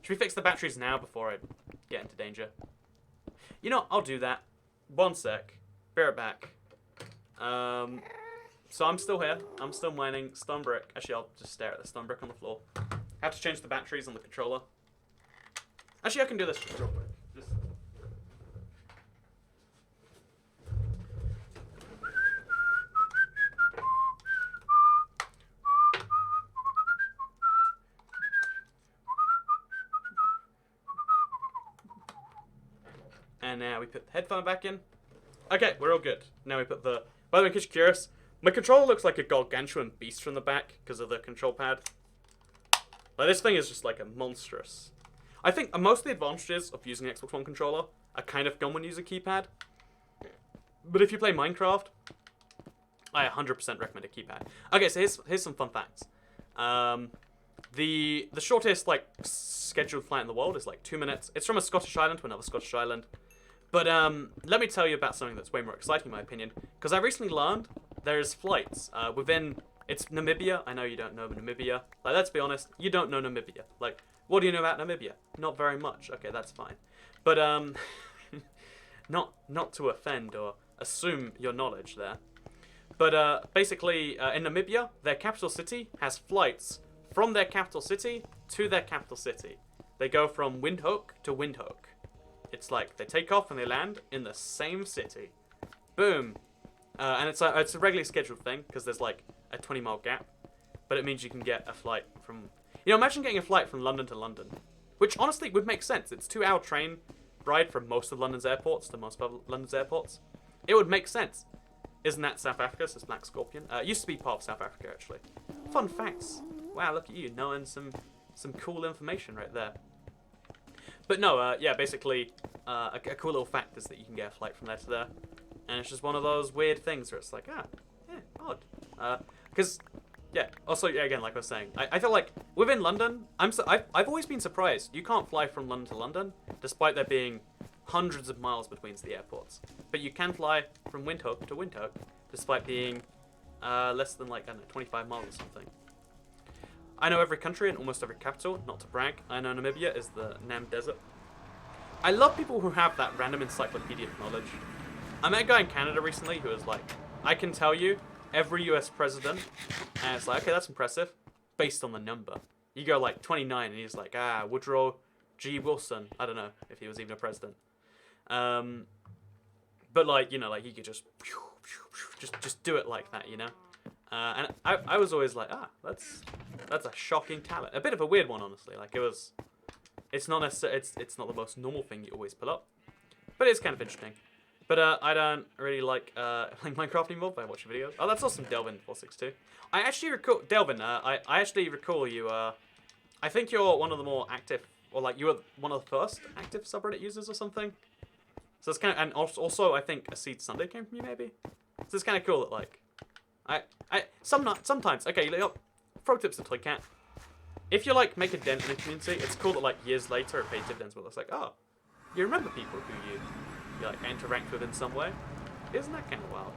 Should we fix the batteries now before I get into danger? You know, I'll do that. 1 sec. Be right back. So I'm still here. I'm still mining stone brick. Actually, I'll just stare at the stone brick on the floor. Have to change the batteries on the controller. Actually, I can do this real quick. And now we put the headphone back in. Okay, we're all good. Now we put the... By the way, in case you're curious, my controller looks like a gargantuan beast from the back because of the control pad. Like, this thing is just like a monstrous... I think most of the advantages of using an Xbox One controller are kind of gone when you use a keypad. But if you play Minecraft, I 100% recommend a keypad. Okay, so here's some fun facts. The shortest, like, scheduled flight in the world is like 2 minutes. It's from a Scottish island to another Scottish island. But let me tell you about something that's way more exciting, in my opinion. Because I recently learned there's flights within... It's Namibia. I know you don't know Namibia. Like, let's be honest, you don't know Namibia. Like, what do you know about Namibia? Not very much. Okay, that's fine. But, not to offend or assume your knowledge there. But, basically, in Namibia, their capital city has flights from their capital city to their capital city. They go from Windhoek to Windhoek. It's like they take off and they land in the same city. Boom. And it's a regularly scheduled thing because there's like a 20-mile gap. But it means you can get a flight from... You know, imagine getting a flight from London to London. Which honestly would make sense. It's a 2-hour train ride from most of London's airports to most of London's airports. It would make sense. Isn't that South Africa? So it's Black Scorpion. It used to be part of South Africa, actually. Fun facts. Wow, look at you knowing some cool information right there. But no, yeah, basically, a cool little fact is that you can get a flight from there to there. And it's just one of those weird things where it's like, yeah, odd. Because, yeah, also, yeah, again, like I was saying, I feel like within London, I've always been surprised. You can't fly from London to London, despite there being hundreds of miles between the airports. But you can fly from Windhoek to Windhoek, despite being less than, like, I don't know, 25 miles or something. I know every country and almost every capital, not to brag. I know Namibia is the Nam Desert. I love people who have that random encyclopedic knowledge. I met a guy in Canada recently who was like, I can tell you every US president, and it's like, okay, that's impressive, based on the number. You go like 29 and he's like, Woodrow G. Wilson. I don't know if he was even a president. But like, you know, like he could just do it like that, you know? And I was always like, that's a shocking talent. A bit of a weird one, honestly. Like, it's not necessarily, it's not the most normal thing you always pull up. But it's kind of interesting. But I don't really like playing Minecraft anymore, but I watch videos. Oh, that's awesome, Delvin462. I actually recall, Delvin, I actually recall you, I think you're one of the more active, or like you were one of the first active subreddit users or something. So it's kind of, and also I think a Seed Sunday came from you, maybe? So it's kind of cool that, like, sometimes, okay, pro tips to Toycat. If you, like, make a dent in the community, it's cool that, like, years later it pays dividends, but it's like, oh, you remember people who you like, interact with in some way. Isn't that kind of wild?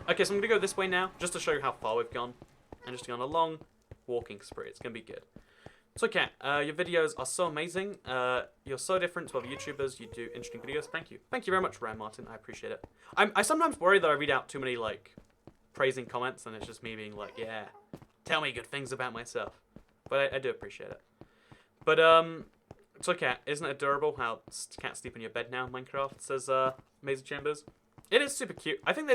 Okay, so I'm going to go this way now, just to show you how far we've gone. And just go on a long walking spree. It's going to be good. So, Kat, your videos are so amazing. You're so different to other YouTubers. You do interesting videos. Thank you. Thank you very much, Ryan Martin. I appreciate it. I sometimes worry that I read out too many, like, praising comments, and it's just me being like, yeah, tell me good things about myself. But I do appreciate it. But, so Kat, isn't it adorable how cats sleep in your bed now in Minecraft, says Maze Chambers. It is super cute. I think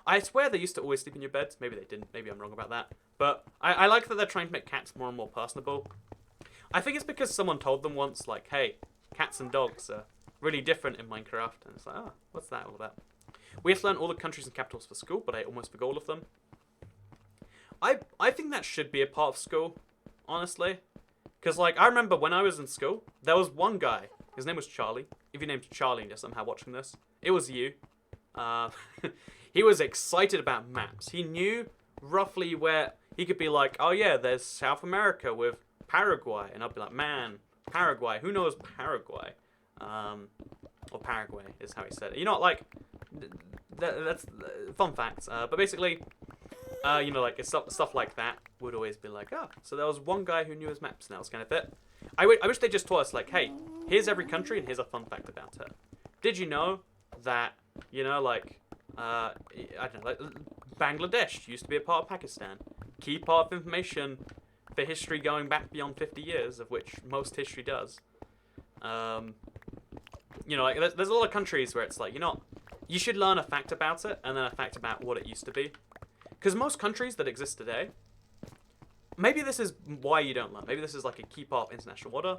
I swear they used to always sleep in your beds. Maybe they didn't. Maybe I'm wrong about that. But I like that they're trying to make cats more and more personable. I think it's because someone told them once, like, hey, cats and dogs are really different in Minecraft. And it's like, oh, what's that all about? We have to learn all the countries and capitals for school, but I almost forgot all of them. I think that should be a part of school, honestly. Because, like, I remember when I was in school, there was one guy. His name was Charlie. If you're named Charlie and you're somehow watching this, it was you. He was excited about maps. He knew roughly where he could be like, oh yeah, there's South America with Paraguay. And I'd be like, man, Paraguay. Who knows Paraguay? Or Paraguay is how he said it. You know, like, that's fun facts. But basically, you know, like, stuff like that would always be like, oh, so there was one guy who knew his maps, and that was kind of it. I wish they just taught us, like, hey, here's every country, and here's a fun fact about it. Did you know that, you know, like, I don't know, like, Bangladesh used to be a part of Pakistan? Key part of information for history going back beyond 50 years, of which most history does. You know, like, there's a lot of countries where it's like, you know, you should learn a fact about it, and then a fact about what it used to be. Because most countries that exist today, maybe this is why you don't learn. Maybe this is like a key part of international water.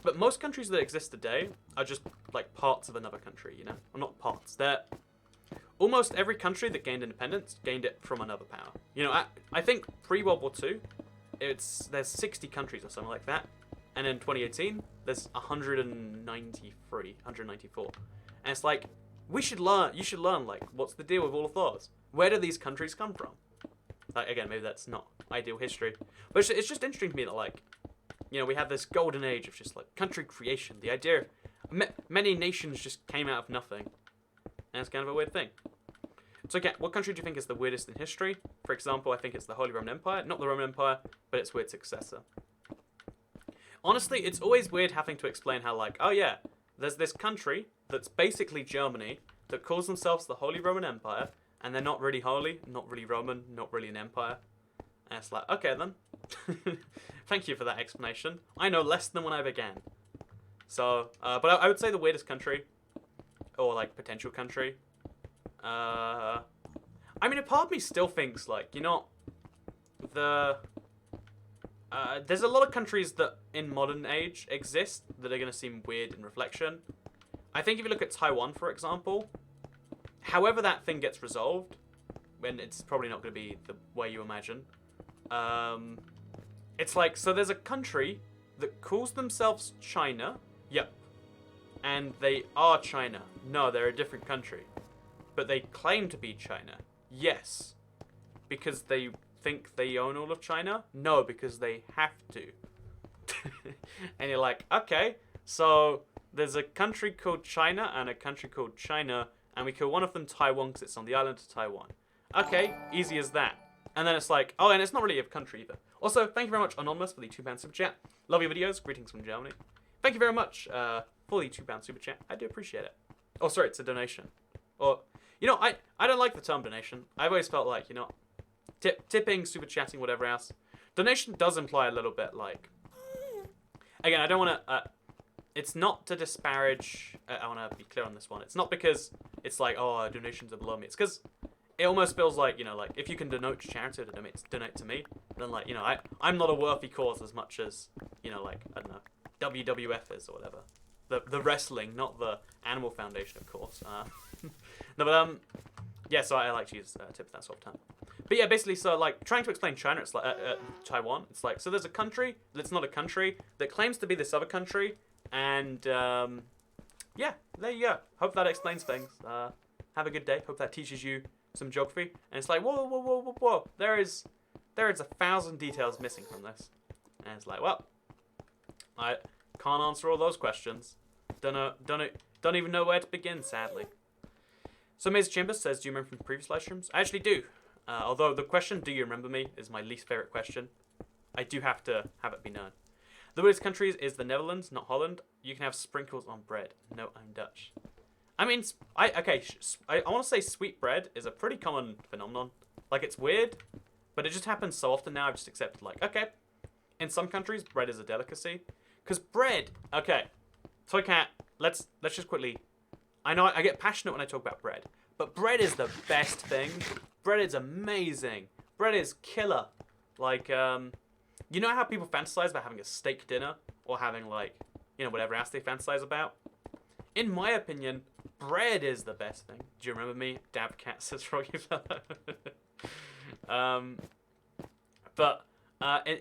But most countries that exist today are just like parts of another country, you know? Well, not parts. They're almost every country that gained independence gained it from another power. You know, I think pre-World War II, there's 60 countries or something like that. And in 2018, there's 194. And it's like, you should learn, like, what's the deal with all of those? Where do these countries come from? Like, again, maybe that's not ideal history. But it's just interesting to me that, like, you know, we have this golden age of just, like, country creation. The idea of many nations just came out of nothing. And it's kind of a weird thing. So, okay, what country do you think is the weirdest in history? For example, I think it's the Holy Roman Empire. Not the Roman Empire, but its weird successor. Honestly, it's always weird having to explain how, like, oh yeah, there's this country that's basically Germany that calls themselves the Holy Roman Empire, and they're not really holy, not really Roman, not really an empire. And it's like, okay then. Thank you for that explanation. I know less than when I began. So, but I would say the weirdest country, or like potential country. I mean, a part of me still thinks like, you know, there's a lot of countries that in modern age exist that are going to seem weird in reflection. I think if you look at Taiwan, for example, however that thing gets resolved, when it's probably not going to be the way you imagine, it's like, so there's a country that calls themselves China. Yep. And they are China. No, they're a different country. But they claim to be China. Yes. Because they think they own all of China? No, because they have to. And you're like, okay, so there's a country called China and a country called China, and we call one of them Taiwan because it's on the island of Taiwan. Okay, easy as that. And then it's like, oh, and it's not really a country either. Also, thank you very much, Anonymous, for the £2 super chat. Love your videos. Greetings from Germany. Thank you very much for the £2 super chat. I do appreciate it. Oh, sorry, it's a donation. Or, you know, I don't like the term donation. I've always felt like, you know, tipping, super chatting, whatever else. Donation does imply a little bit like... Again, I don't want to... it's not to disparage... I want to be clear on this one. It's not because it's like, oh, donations are below me. It's because it almost feels like, you know, like, if you can donate to charity or donate to me, then, like, you know, I'm not a worthy cause as much as, you know, like, I don't know, WWF is or whatever. The wrestling, not the Animal Foundation, of course. No, but, yeah, so I like to use tips that sort of time. But yeah, basically, so, like, trying to explain China, it's like, Taiwan, it's like, so there's a country that's not a country that claims to be this other country, and, yeah, there you go. Hope that explains things. Have a good day. Hope that teaches you some geography. And it's like, whoa, whoa, whoa, whoa, whoa. There is 1,000 details missing from this. And it's like, well, I can't answer all those questions. Don't even know where to begin, sadly. So Maze Chambers says, do you remember from previous live streams? I actually do. Although the question, do you remember me, is my least favorite question. I do have to have it be known. The weirdest countries is the Netherlands, not Holland. You can have sprinkles on bread. No, I'm Dutch. I mean, I want to say sweet bread is a pretty common phenomenon. Like, it's weird, but it just happens so often now. I've just accepted, like, okay. In some countries, bread is a delicacy. Because bread, okay. Toy Cat, let's just quickly... I know I get passionate when I talk about bread, but bread is the best thing. Bread is amazing. Bread is killer. Like, you know how people fantasize about having a steak dinner? Or having, like, you know, whatever else they fantasize about? In my opinion, bread is the best thing. Do you remember me? Dabcat says Froggy Fellow. But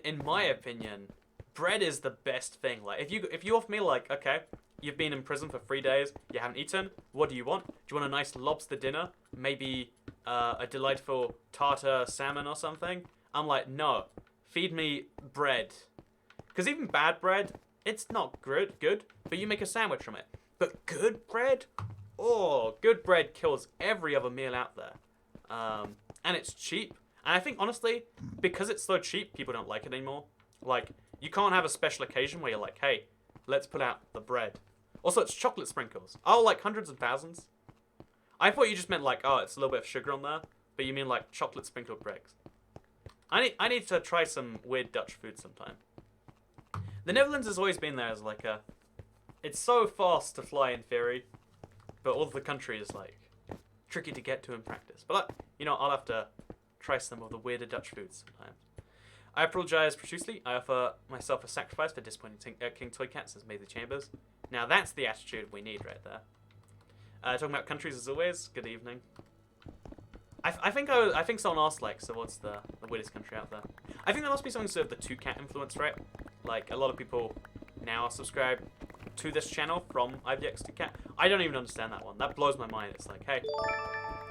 in my opinion, bread is the best thing. Like, if you offer me, like, okay, you've been in prison for 3 days, you haven't eaten, what do you want? Do you want a nice lobster dinner? Maybe a delightful tartar salmon or something? I'm like, no, feed me bread. Because even bad bread, it's not good, but you make a sandwich from it. But good bread? Oh, good bread kills every other meal out there. And it's cheap. And I think, honestly, because it's so cheap, people don't like it anymore. Like, you can't have a special occasion where you're like, hey, let's put out the bread. Also, it's chocolate sprinkles. Oh, like hundreds and thousands? I thought you just meant like, oh, it's a little bit of sugar on there. But you mean like chocolate sprinkled bricks. I need to try some weird Dutch food sometime. The Netherlands has always been there as like a... It's so fast to fly in theory. But all of the country is like tricky to get to in practice. But, you know, I'll have to try some of the weirder Dutch foods sometimes. I apologize profusely. I offer myself a sacrifice for disappointing King Toy Cat, says Maisie Chambers. Now that's the attitude we need right there. Talking about countries as always. Good evening. I think someone asked, like, so what's the weirdest country out there? I think there must be something sort of the 2cat influence, right? Like, a lot of people now are subscribed to this channel from IVX2cat. I don't even understand that one. That blows my mind. It's like, hey,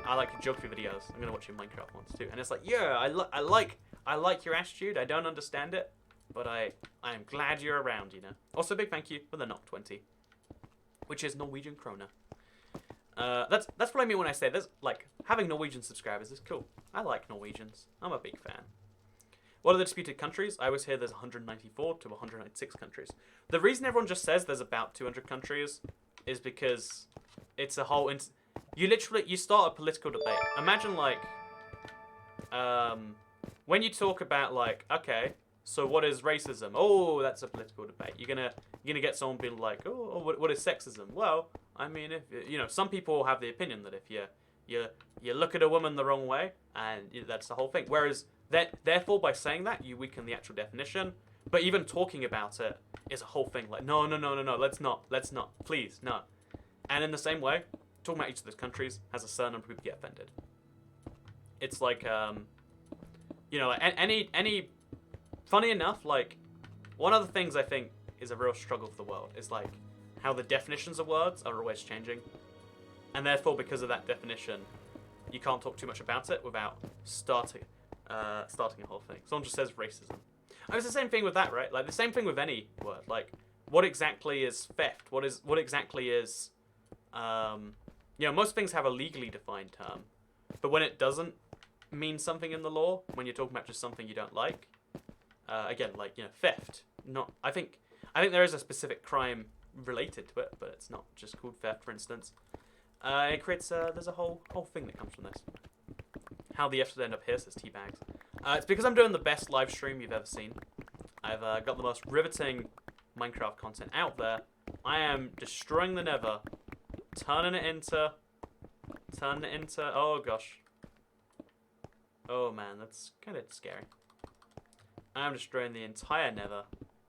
I like your geography videos. I'm gonna watch your Minecraft ones too. And it's like, yeah, I like your attitude. I don't understand it, but I am glad you're around, you know. Also, big thank you for the knock 20, which is Norwegian krona. That's what I mean when I say there's, like, having Norwegian subscribers is cool. I like Norwegians. I'm a big fan. What are the disputed countries? I always hear there's 194 to 196 countries. The reason everyone just says there's about 200 countries is because it's a whole... You start a political debate. Imagine, like, when you talk about, like, okay, so what is racism? Oh, that's a political debate. You're gonna get someone being like, oh, what is sexism? Well, I mean, if you know, some people have the opinion that if you look at a woman the wrong way, and that's the whole thing. Whereas therefore, by saying that, you weaken the actual definition. But even talking about it is a whole thing. Like, no, let's not, please, no. And in the same way, talking about each of those countries has a certain number of people get offended. It's like, you know, like any. Funny enough, like, one of the things I think is a real struggle for the world is, like, how the definitions of words are always changing. And therefore, because of that definition, you can't talk too much about it without starting a whole thing. Someone just says racism. And it's the same thing with that, right? Like, the same thing with any word. Like, what exactly is theft? What exactly is, you know, most things have a legally defined term. But when it doesn't mean something in the law, when you're talking about just something you don't like, again, like, you know, theft. I think there is a specific crime related to it, but it's not just called theft, for instance. It creates there's a whole thing that comes from this. How the F should end up here says teabags. It's because I'm doing the best live stream you've ever seen. I've got the most riveting Minecraft content out there. I am destroying the nether, turning it into. Oh gosh. Oh man, that's kind of scary. I'm destroying the entire nether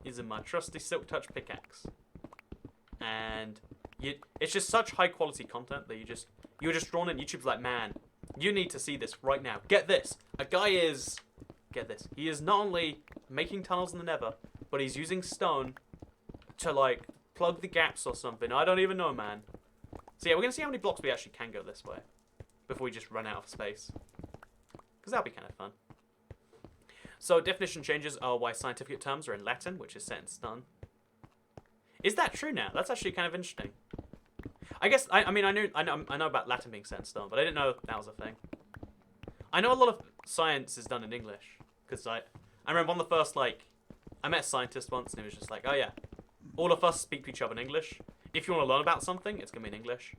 using my trusty silk touch pickaxe. And it's just such high quality content that you're just drawn in. YouTube's like, man, you need to see this right now. Get this. Get this. He is not only making tunnels in the nether, but he's using stone to, like, plug the gaps or something. I don't even know, man. So yeah, we're going to see how many blocks we actually can go this way before we just run out of space. Because that'll be kind of fun. So definition changes are why scientific terms are in Latin, which is set in stone. Is that true now? That's actually kind of interesting. I guess I know about Latin being set in stone, but I didn't know that was a thing. I know a lot of science is done in English because I remember one of the first, like, I met a scientist once and he was just like, oh yeah, all of us speak to each other in English. If you want to learn about something, it's gonna be in English.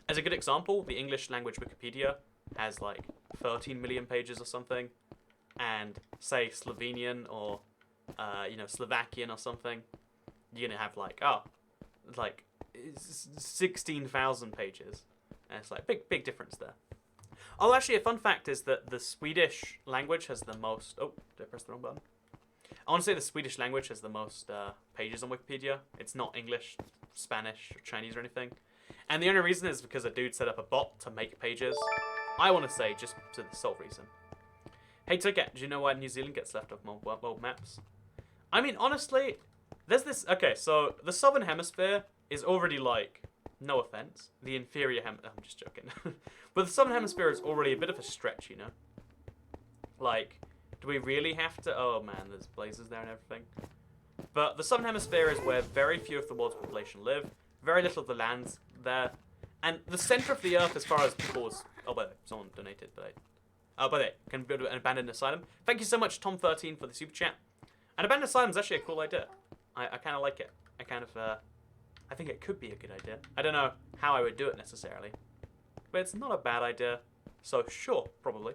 As a good example, the English language Wikipedia has like 13 million pages or something. And say Slovenian or, you know, Slovakian or something, you're gonna have like 16,000 pages, and it's like big difference there. Oh, actually, a fun fact is that the Swedish language has the most. Oh, did I press the wrong button? I want to say the Swedish language has the most pages on Wikipedia. It's not English, Spanish, or Chinese or anything, and the only reason is because a dude set up a bot to make pages. I want to say just to the sole reason. Hey Ticket, do you know why New Zealand gets left off world maps? I mean, honestly, there's this... Okay, so the Southern Hemisphere is already, like, no offense, the inferior I'm just joking. But the Southern Hemisphere is already a bit of a stretch, you know? Like, do we really have to... Oh, man, there's blazes there and everything. But the Southern Hemisphere is where very few of the world's population live, very little of the land's there, and the center of the Earth as far as people's... Oh, by the way, someone donated, but by the way, can build an abandoned asylum. Thank you so much, Tom13, for the super chat. An abandoned asylum is actually a cool idea. I kind of like it. I think it could be a good idea. I don't know how I would do it necessarily, but it's not a bad idea. So sure, probably.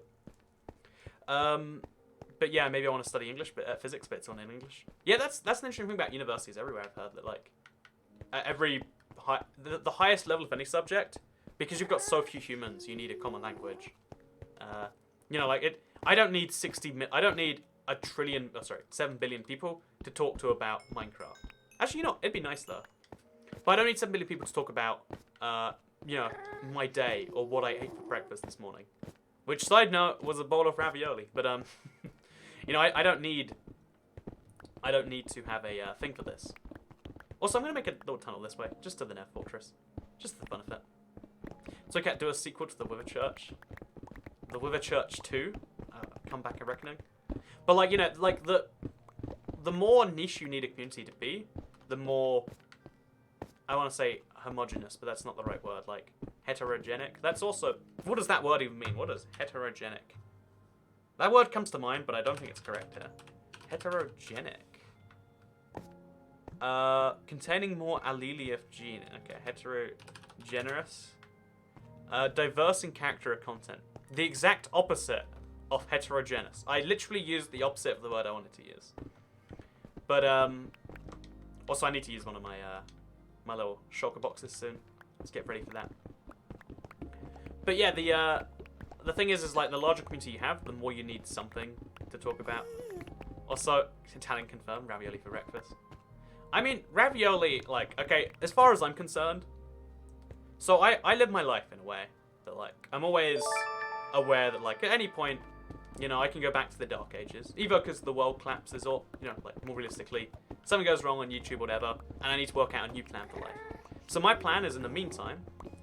But yeah, maybe I want to study English, but physics, but it's on in English. Yeah, that's an interesting thing about universities everywhere. I've heard that, like, the highest level of any subject, because you've got so few humans, you need a common language. You know, like I don't need 7 billion people to talk to about Minecraft. Actually, you know, it'd be nice though. But I don't need 7 million people to talk about, you know, my day or what I ate for breakfast this morning. Which, side note, was a bowl of ravioli. But, you know, I don't need to have a thing for this. Also, I'm going to make a little tunnel this way, just to the Nether Fortress. Just for the fun of it. So I can't do a sequel to the Wither Church. The Wither Church 2. Come back a reckoning. But, like, you know, like, the more niche you need a community to be, the more, I want to say homogeneous, but that's not the right word, like, heterogenic. That's also, what does that word even mean? What is heterogenic? That word comes to mind, but I don't think it's correct here. Heterogenic. Containing more allele of gene. Okay, heterogeneous. Diverse in character or content. The exact opposite of heterogeneous. I literally used the opposite of the word I wanted to use. But, also I need to use one of my, my little shulker boxes soon. Let's get ready for that. But yeah, the thing is like, the larger community you have, the more you need something to talk about. Also, Italian confirmed, ravioli for breakfast. I mean, ravioli, like, okay, as far as I'm concerned, so I live my life in a way that, like, I'm always aware that, like, at any point, you know, I can go back to the Dark Ages, either because the world collapses or, you know, like, more realistically, something goes wrong on YouTube or whatever, and I need to work out a new plan for life. So my plan is, in the meantime,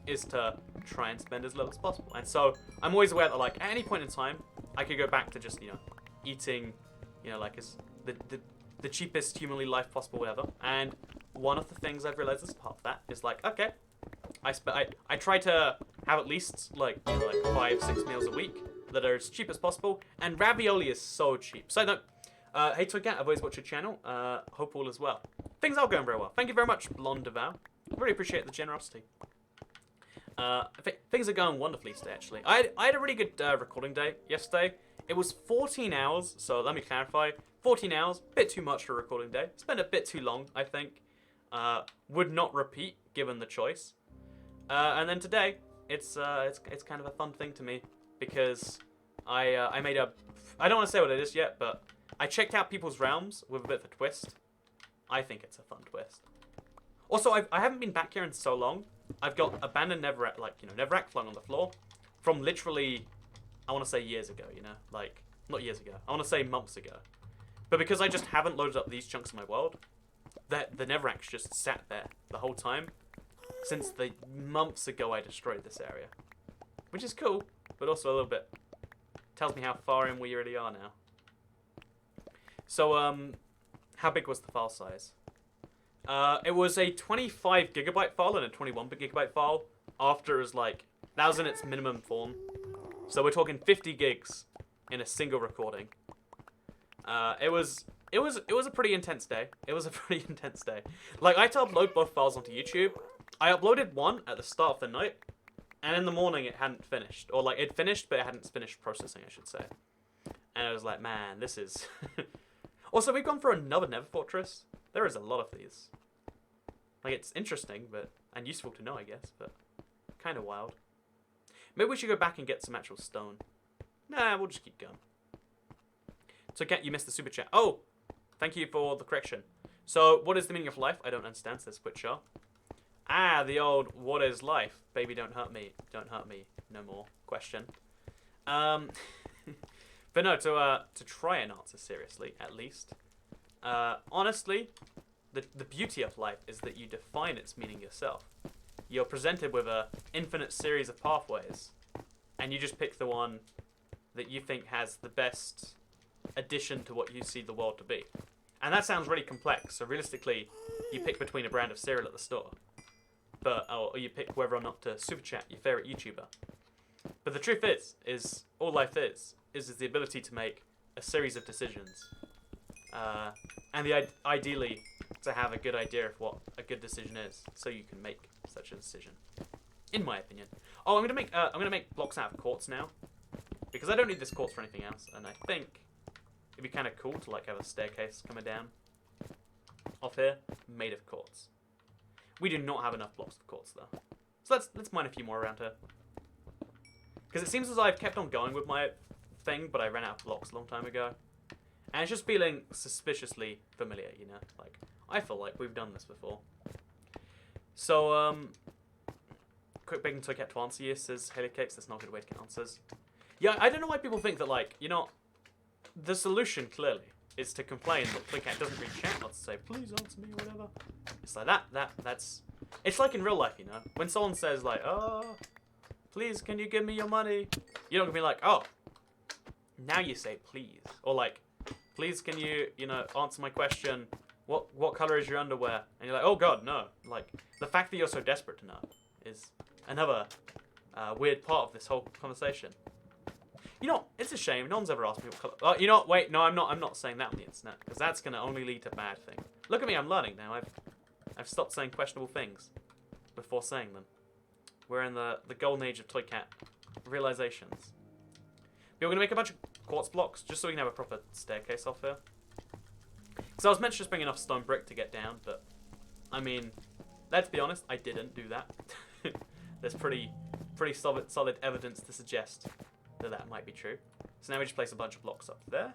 is to try and spend as little as possible. And so I'm always aware that, like, at any point in time, I could go back to just, you know, eating, you know, like, as the cheapest humanly life possible, whatever. And one of the things I've realized as part of that is, like, okay, I try to have at least, like, you know, like 5-6 meals a week that are as cheap as possible, and ravioli is so cheap. So no, hey Toycat, I've always watched your channel. Hope all is well. Things are going very well. Thank you very much, Blonde Devour. Really appreciate the generosity. Things are going wonderfully today, actually. I had a really good recording day yesterday. It was 14 hours, so let me clarify. 14 hours, bit too much for a recording day. Spent a bit too long, I think. Would not repeat, given the choice. And then today, it's kind of a fun thing to me, because I made a, I don't want to say what it is yet, but I checked out people's realms with a bit of a twist. I think it's a fun twist. Also, I haven't been back here in so long. I've got abandoned netherrack, like, you know, netherrack flung on the floor from literally, I want to say years ago, you know, like, not years ago, I want to say months ago. But because I just haven't loaded up these chunks of my world, the netherrack's just sat there the whole time since the months ago I destroyed this area. Which is cool, but also a little bit tells me how far in we really are now. So, how big was the file size? It was a 25 gigabyte file and a 21 gigabyte file after it was like, that was in its minimum form. So we're talking 50 gigs in a single recording. It was a pretty intense day. It was a pretty intense day. Like, I had to upload both files onto YouTube. I uploaded one at the start of the night, and in the morning it hadn't finished. Or, like, it finished, but it hadn't finished processing, I should say. And I was like, man, this is... Also, we've gone for another Nether Fortress. There is a lot of these. Like, it's interesting, but and useful to know, I guess, but kind of wild. Maybe we should go back and get some actual stone. Nah, we'll just keep going. So, Cat, you missed the super chat. Oh, thank you for the correction. So, what is the meaning of life? I don't understand, says Twitcher. Ah, the old, what is life? Baby, don't hurt me no more question. But no, to try and answer seriously, at least. Honestly, the beauty of life is that you define its meaning yourself. You're presented with an infinite series of pathways, and you just pick the one that you think has the best addition to what you see the world to be. And that sounds really complex, so realistically, you pick between a brand of cereal at the store. But, or you pick whether or not to super chat your favorite YouTuber. But the truth is all life is the ability to make a series of decisions. And ideally, to have a good idea of what a good decision is, so you can make such a decision. In my opinion. Oh, I'm gonna make blocks out of quartz now, because I don't need this quartz for anything else, and I think it'd be kind of cool to like have a staircase coming down off here, made of quartz. We do not have enough blocks of quartz though, so let's mine a few more around here. Because it seems as I've kept on going with my thing, but I ran out of blocks a long time ago. And it's just feeling suspiciously familiar, you know? Like, I feel like we've done this before. So, quick bacon took out to answer you, says Haley Cakes. That's not a good way to get answers. Yeah, I don't know why people think that, like, you know, the solution, clearly, is to complain that ClickBait doesn't read chat, not to say, please answer me, or whatever. It's like, that's... It's like in real life, you know? When someone says, like, oh, please, can you give me your money? You're not gonna be like, oh, now you say please. Or like, please, can you, you know, answer my question? What color is your underwear? And you're like, oh god, no. Like, the fact that you're so desperate to know is another weird part of this whole conversation. You know, it's a shame. No one's ever asked me what color. You know, wait, no, I'm not saying that on the internet, because that's gonna only lead to bad things. Look at me, I'm learning now. I've stopped saying questionable things before saying them. We're in the golden age of Toycat realizations. We're gonna make a bunch of quartz blocks just so we can have a proper staircase off here. Because I was meant to just bring enough stone brick to get down, but I mean, let's be honest, I didn't do that. There's pretty solid evidence to suggest that might be true. So now we just place a bunch of blocks up there.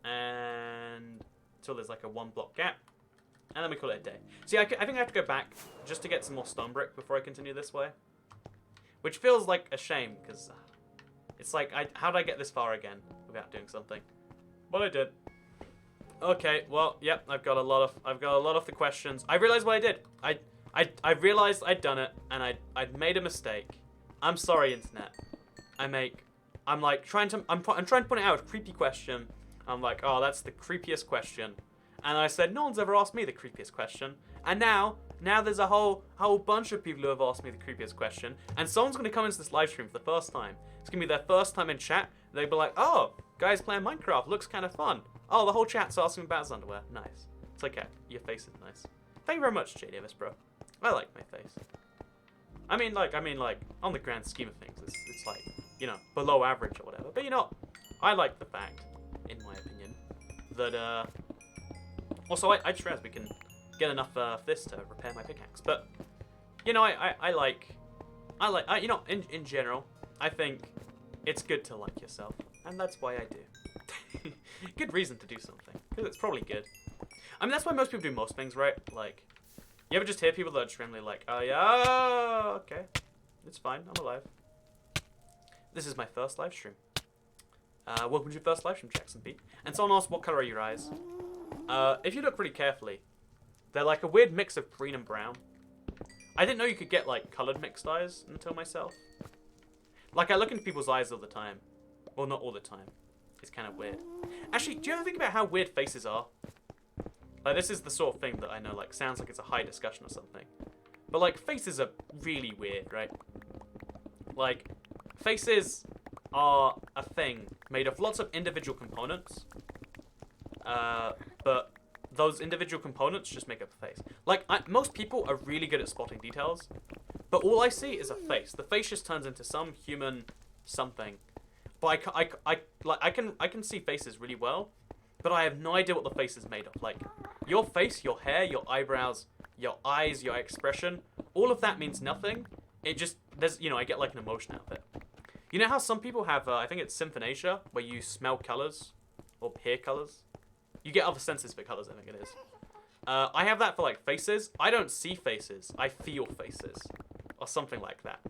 And until there's like a 1 block gap. And then we call it a day. See, I think I have to go back just to get some more stone brick before I continue this way. Which feels like a shame, because it's like, how did I get this far again without doing something? But I did. Okay, well, yep, I've got a lot of the questions. I realized what I did. I realized I'd done it, and I'd made a mistake. I'm sorry, internet. I'm trying to point out a creepy question. I'm like, oh, that's the creepiest question. And I said, no one's ever asked me the creepiest question. And now there's a whole bunch of people who have asked me the creepiest question. And someone's going to come into this live stream for the first time. It's going to be their first time in chat. They'll be like, oh, guys playing Minecraft. Looks kind of fun. Oh, the whole chat's asking about his underwear. Nice. It's okay. Your face is nice. Thank you very much, J. Davis, bro. I like my face. I mean, like, on the grand scheme of things, it's like, you know, below average or whatever. But, you know, I like the fact, in my opinion, that, also, I'd stress we can get enough of this to repair my pickaxe. But, you know, I like, you know, in general, I think it's good to like yourself. And that's why I do. Good reason to do something. Because it's probably good. I mean, that's why most people do most things, right? Like, you ever just hear people that are extremely like, oh, yeah, oh, okay. It's fine. I'm alive. This is my first live stream. Welcome to your first live stream, Jackson Pete. And someone asked, what color are your eyes? If you look pretty carefully, they're like a weird mix of green and brown. I didn't know you could get, like, colored mixed eyes until myself. Like, I look into people's eyes all the time. Well, not all the time. It's kind of weird. Actually, do you ever think about how weird faces are? Like, this is the sort of thing that I know, like, sounds like it's a high discussion or something. But, like, faces are really weird, right? Like, faces are a thing made of lots of individual components. But those individual components just make up a face. Like, most people are really good at spotting details. But all I see is a face. The face just turns into some human something. But I can see faces really well. But I have no idea what the face is made of. Like, your face, your hair, your eyebrows, your eyes, your expression, all of that means nothing. It just, you know, I get like an emotion out of it. You know how some people have, I think it's symphonasia, where you smell colors or hear colors? You get other senses for colors, I think it is. I have that for like faces. I don't see faces. I feel faces. Or something like that.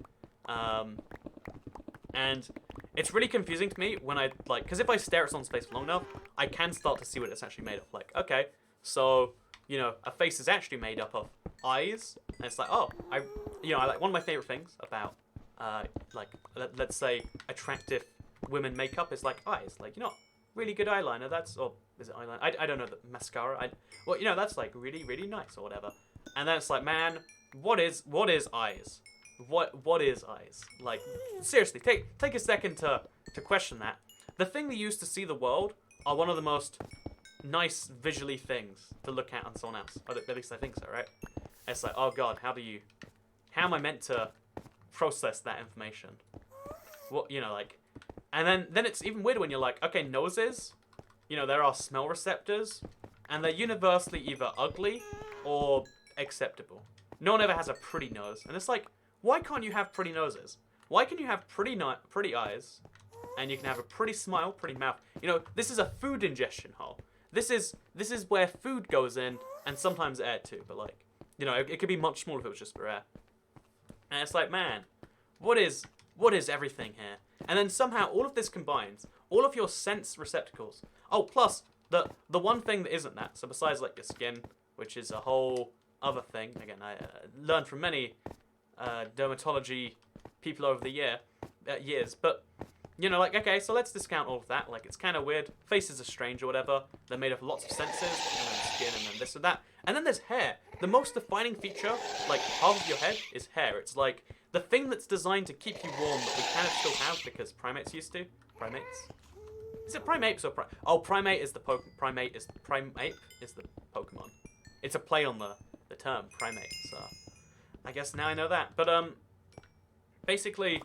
And it's really confusing to me when I, like, because if I stare at someone's face for long enough, I can start to see what it's actually made of. Like, okay, so, you know, a face is actually made up of eyes. And it's like, oh, like, one of my favorite things about, like, let's say, attractive women makeup is, like, eyes. Like, you know, really good eyeliner, that's, or is it eyeliner? I don't know, the mascara. Well, you know, that's, like, really, really nice or whatever. And then it's like, man, what is eyes? What is eyes? Like, seriously, take a second to question that. The thing they use to see the world are one of the most nice visually things to look at on someone else. Or at least I think so, right? It's like, oh god, how am I meant to process that information? What, you know, like, and then it's even weirder when you're like, okay, noses, you know, there are smell receptors, and they're universally either ugly or acceptable. No one ever has a pretty nose, and it's like, why can't you have pretty noses? Why can you have pretty eyes, and you can have a pretty smile, pretty mouth? You know, this is a food ingestion hole. This is where food goes in, and sometimes air too. But like, You know, it could be much smaller if it was just for air. And it's like, man, what is everything here? And then somehow all of this combines, all of your sense receptacles. Oh, plus the one thing that isn't that. So besides like your skin, which is a whole other thing. Again, I learned from many dermatology people over the years. But you know, like, okay, so let's discount all of that. Like, it's kind of weird. Faces are strange or whatever. They're made of lots of senses, and then skin, and then this and that. And then there's hair. The most defining feature, like half of your head, is hair. It's like the thing that's designed to keep you warm that we kind of still have because primates used to. Primates? Is it primates or primate is the primate is the Pokemon. It's a play on the term primate. So I guess now I know that. But basically,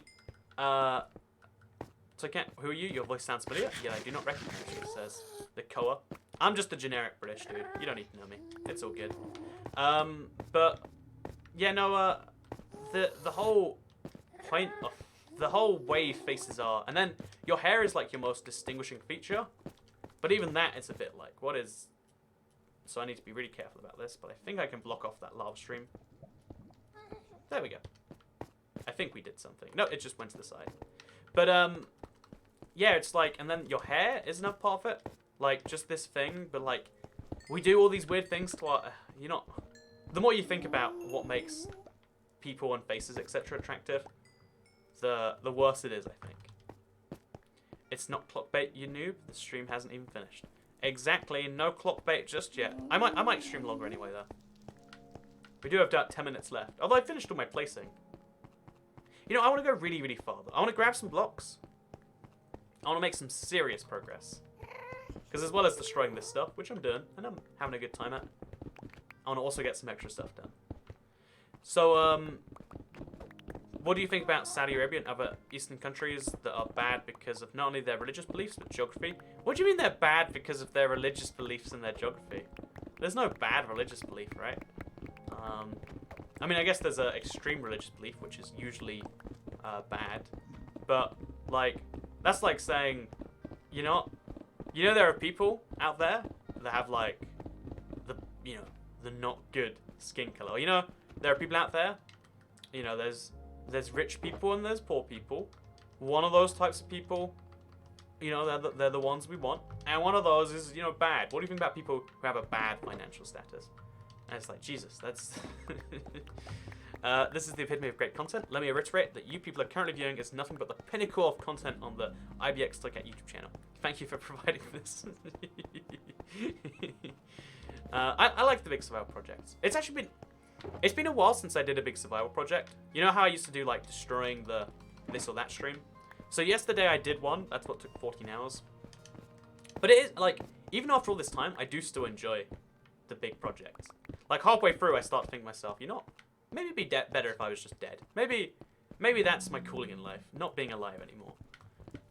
so who are you? Your voice sounds familiar. Yeah, I do not recognize you. It says the Koa. I'm just a generic British dude. You don't need to know me. It's all good. But yeah, no. The whole point of the whole way faces are, and then your hair is like your most distinguishing feature. But even that is a bit like, what is? So I need to be really careful about this. But I think I can block off that lava stream. There we go. I think we did something. No, it just went to the side. But yeah, it's like, and then your hair is another part of it. Like, just this thing, but like, we do all these weird things to our, you know, the more you think about what makes people and faces, etc. attractive, the worse it is, I think. It's not clickbait, you noob. The stream hasn't even finished. Exactly, no clickbait just yet. I might stream longer anyway, though. We do have about 10 minutes left. Although I finished all my placing. You know, I want to go really, really far. I want to grab some blocks. I want to make some serious progress. Because as well as destroying this stuff, which I'm doing, and I'm having a good time at, I want to also get some extra stuff done. So, what do you think about Saudi Arabia and other Eastern countries that are bad because of not only their religious beliefs, but geography? What do you mean they're bad because of their religious beliefs and their geography? There's no bad religious belief, right? I mean, I guess there's an extreme religious belief, which is usually bad. But, like, that's like saying, you know there are people out there that have, like, the not good skin color. You know, there are people out there, you know, there's rich people and there's poor people. One of those types of people, you know, they're the ones we want. And one of those is, you know, bad. What do you think about people who have a bad financial status? And it's like, Jesus, that's... this is the epitome of great content. Let me reiterate that you people are currently viewing is nothing but the pinnacle of content on the IBX Clickbait YouTube channel. Thank you for providing this. I like the big survival projects. It's been a while since I did a big survival project. You know how I used to do like destroying this or that stream? So yesterday I did one. That's what took 14 hours. But it is like, even after all this time, I do still enjoy the big projects. Like halfway through, I start thinking to myself, you know, maybe it'd be better if I was just dead. Maybe that's my calling in life, not being alive anymore.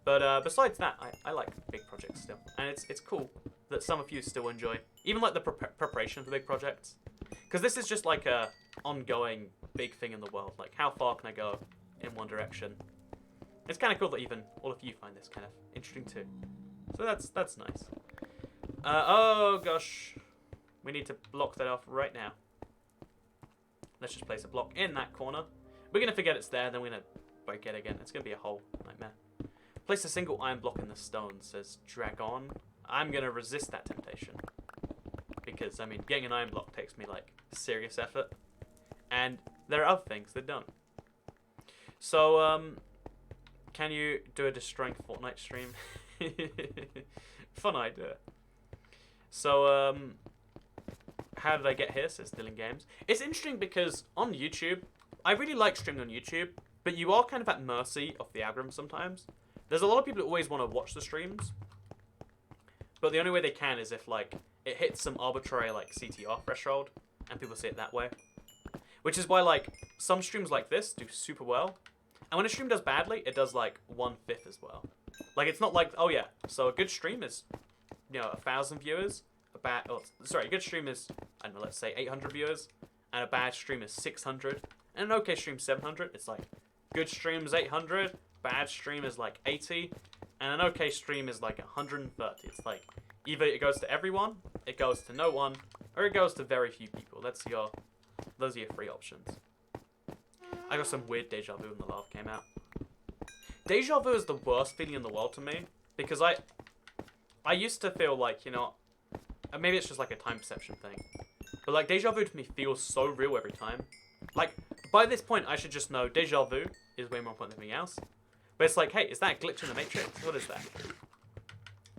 But besides that, I like big projects still, and it's cool that some of you still enjoy, even like the preparation for big projects, because this is just like a ongoing big thing in the world. Like, how far can I go in one direction? It's kind of cool that even all of you find this kind of interesting too. So that's nice. Oh gosh. We need to block that off right now. Let's just place a block in that corner. We're going to forget it's there, then we're going to break it again. It's going to be a whole nightmare. Place a single iron block in the stone, says Dragon. I'm going to resist that temptation. Because, I mean, getting an iron block takes me, like, serious effort. And there are other things that don't. So, can you do a destroying Fortnite stream? Fun idea. So, how did I get here, says Dylan Games. It's interesting because on YouTube, I really like streaming on YouTube, but you are kind of at mercy of the algorithm sometimes. There's a lot of people who always want to watch the streams, but the only way they can is if, like, it hits some arbitrary, like, CTR threshold, and people see it that way. Which is why, like, some streams like this do super well, and when a stream does badly, it does, like, 1/5 as well. Like, it's not like, oh yeah, so a good stream is, you know, 1,000 viewers. A good stream is, I don't know, let's say 800 viewers, and a bad stream is 600, and an okay stream is 700. It's like, good stream is 800, bad stream is like 80, and an okay stream is like 130. It's like, either it goes to everyone, it goes to no one, or it goes to very few people. That's the those are your free options. I got some weird deja vu when the lava came out. Deja vu is the worst feeling in the world to me, because I used to feel like, you know, and maybe it's just like a time perception thing, but like deja vu to me feels so real every time. Like, by this point I should just know deja vu is way more important than anything else. But it's like, hey, is that a glitch in the Matrix? What is that?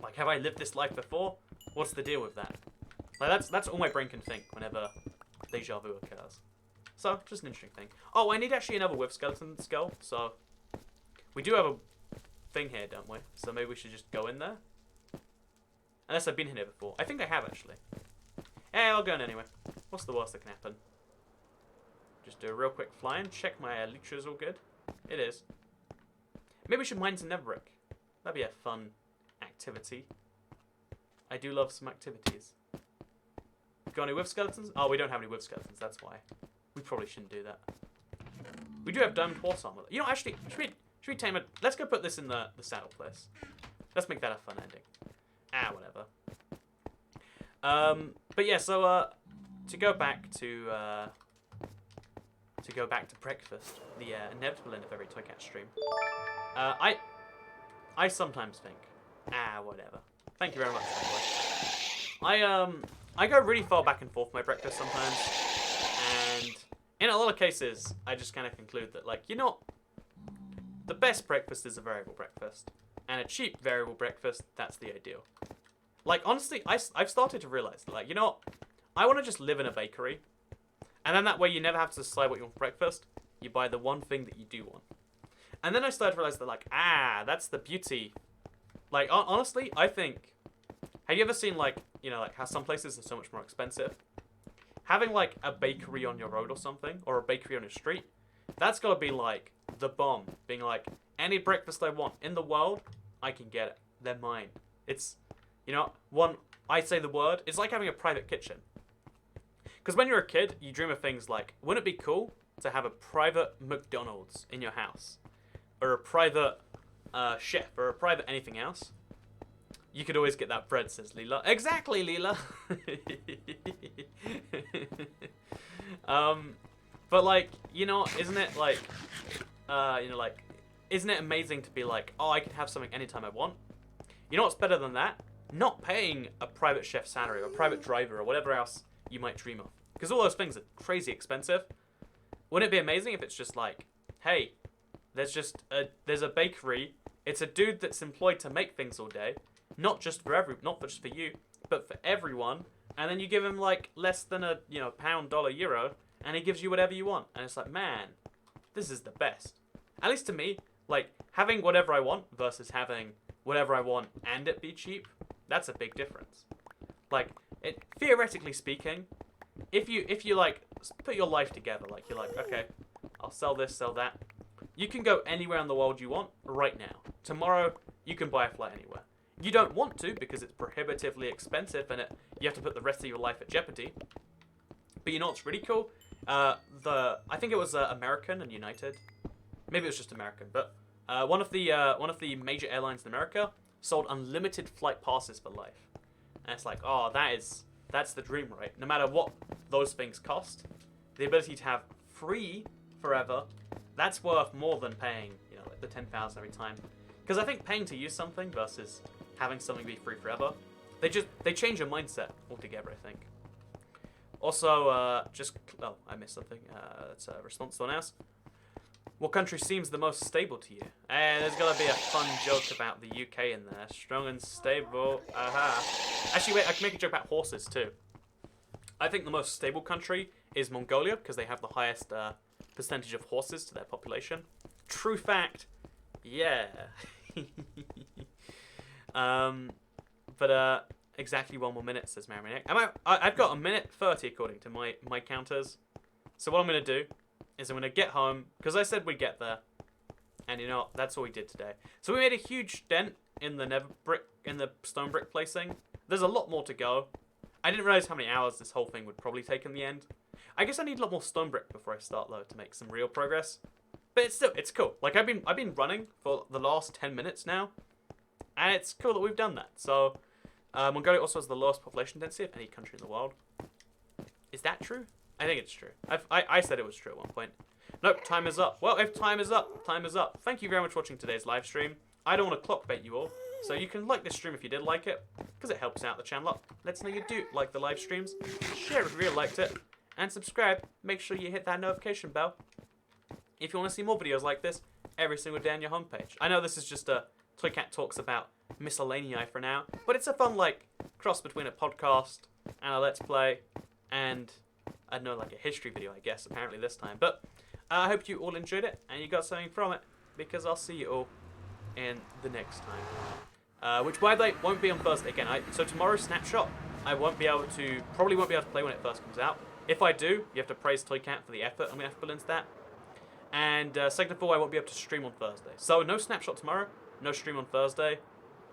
Like, have I lived this life before? What's the deal with that? Like, that's all my brain can think whenever deja vu occurs. So, just an interesting thing. Oh, I need actually another with skeleton skull, so we do have a thing here, don't we? So maybe we should just go in there. Unless I've been here before. I think I have, actually. Hey, I'll go in anyway. What's the worst that can happen? Just do a real quick fly-in. Check my elytra's all good. It is. Maybe we should mine some netherrack. That'd be a fun activity. I do love some activities. Got any with skeletons? Oh, we don't have any with skeletons, that's why. We probably shouldn't do that. We do have diamond horse armor. You know, actually, should we tame it? Let's go put this in the saddle place. Let's make that a fun ending. Ah, whatever. But yeah, so to go back to breakfast, the inevitable end of every Toy Cat stream. I sometimes think, whatever. Thank you very much, by the way. I go really far back and forth with my breakfast sometimes, and in a lot of cases, I just kind of conclude that, like, you know, the best breakfast is a variable breakfast, and a cheap variable breakfast, that's the ideal. Like, honestly, I've started to realize that, like, you know, I want to just live in a bakery, and then that way you never have to decide what you want for breakfast. You buy the one thing that you do want. And then I started to realize that, like, that's the beauty. Like, honestly, I think, have you ever seen, like, you know, like, how some places are so much more expensive? Having, like, a bakery on your road or something, or a bakery on your street, that's got to be, like, the bomb. Being like, any breakfast I want in the world, I can get it. They're mine. It's, you know, I say the word, it's like having a private kitchen. Because when you're a kid, you dream of things like, wouldn't it be cool to have a private McDonald's in your house? Or a private chef, or a private anything else? You could always get that bread, says Leela. Exactly, Leela! But, like, you know, isn't it, like, you know, like, isn't it amazing to be like, oh, I can have something anytime I want? You know what's better than that? Not paying a private chef salary, or a private driver, or whatever else you might dream of. Because all those things are crazy expensive. Wouldn't it be amazing if it's just like, hey, there's a bakery, it's a dude that's employed to make things all day, not just for you, but for everyone, and then you give him like less than a, you know, pound, dollar, euro, and he gives you whatever you want. And it's like, man, this is the best. At least to me, like, having whatever I want versus having whatever I want and it be cheap, that's a big difference. Like, theoretically speaking, if you like put your life together, like you're like, okay, I'll sell this, sell that. You can go anywhere in the world you want right now. Tomorrow, you can buy a flight anywhere. You don't want to because it's prohibitively expensive and you have to put the rest of your life at jeopardy. But you know what's really cool? I think it was American and United. Maybe it was just American, but one of the major airlines in America sold unlimited flight passes for life. And it's like, oh, that's the dream, right? No matter what those things cost, the ability to have free forever, that's worth more than paying, you know, like the 10,000 every time. Because I think paying to use something versus having something be free forever, they change your mindset altogether, I think. Also, I missed something. That's a response to someone else. What country seems the most stable to you? There's gotta be a fun joke about the UK in there. Strong and stable. Aha. Actually, wait, I can make a joke about horses too. I think the most stable country is Mongolia because they have the highest percentage of horses to their population. True fact. Yeah. But exactly 1 more minute, says Marinick. I've got 1:30 according to my counters. So what I'm gonna do is I'm gonna get home because I said we'd get there, and you know that's all we did today. So we made a huge dent in the stone brick placing. There's a lot more to go. I didn't realize how many hours this whole thing would probably take in the end. I guess I need a lot more stone brick before I start though to make some real progress. But it's cool. Like I've been running for the last 10 minutes now, and it's cool that we've done that. So Mongolia also has the lowest population density of any country in the world. Is that true? I think it's true. I said it was true at one point. Nope, time is up. Well, if time is up, time is up. Thank you very much for watching today's live stream. I don't want to clock bait you all, so you can like this stream if you did like it, because it helps out the channel up. Let us know you do like the live streams. Share it if you really liked it, and subscribe. Make sure you hit that notification bell if you want to see more videos like this every single day on your homepage. I know this is just a Toycat talks about miscellaneous for now, but it's a fun like cross between a podcast and a let's play and I don't know, like a history video, I guess, apparently this time. But I hope you all enjoyed it and you got something from it, because I'll see you all in the next time. Which, by the way, won't be on Thursday again. So tomorrow's Snapshot, I probably won't be able to play when it first comes out. If I do, you have to praise Toycat for the effort I'm going to have to put into that. And second of all, I won't be able to stream on Thursday. So no Snapshot tomorrow, no stream on Thursday.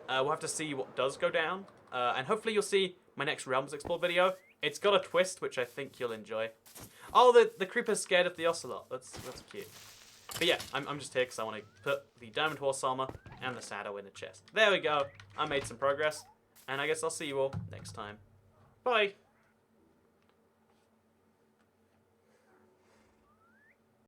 We'll have to see what does go down. And hopefully you'll see my next Realms Explore video. It's got a twist, which I think you'll enjoy. Oh, the creeper's scared of the ocelot. That's cute. But yeah, I'm just here because I want to put the diamond horse armor and the saddle in the chest. There we go. I made some progress. And I guess I'll see you all next time. Bye.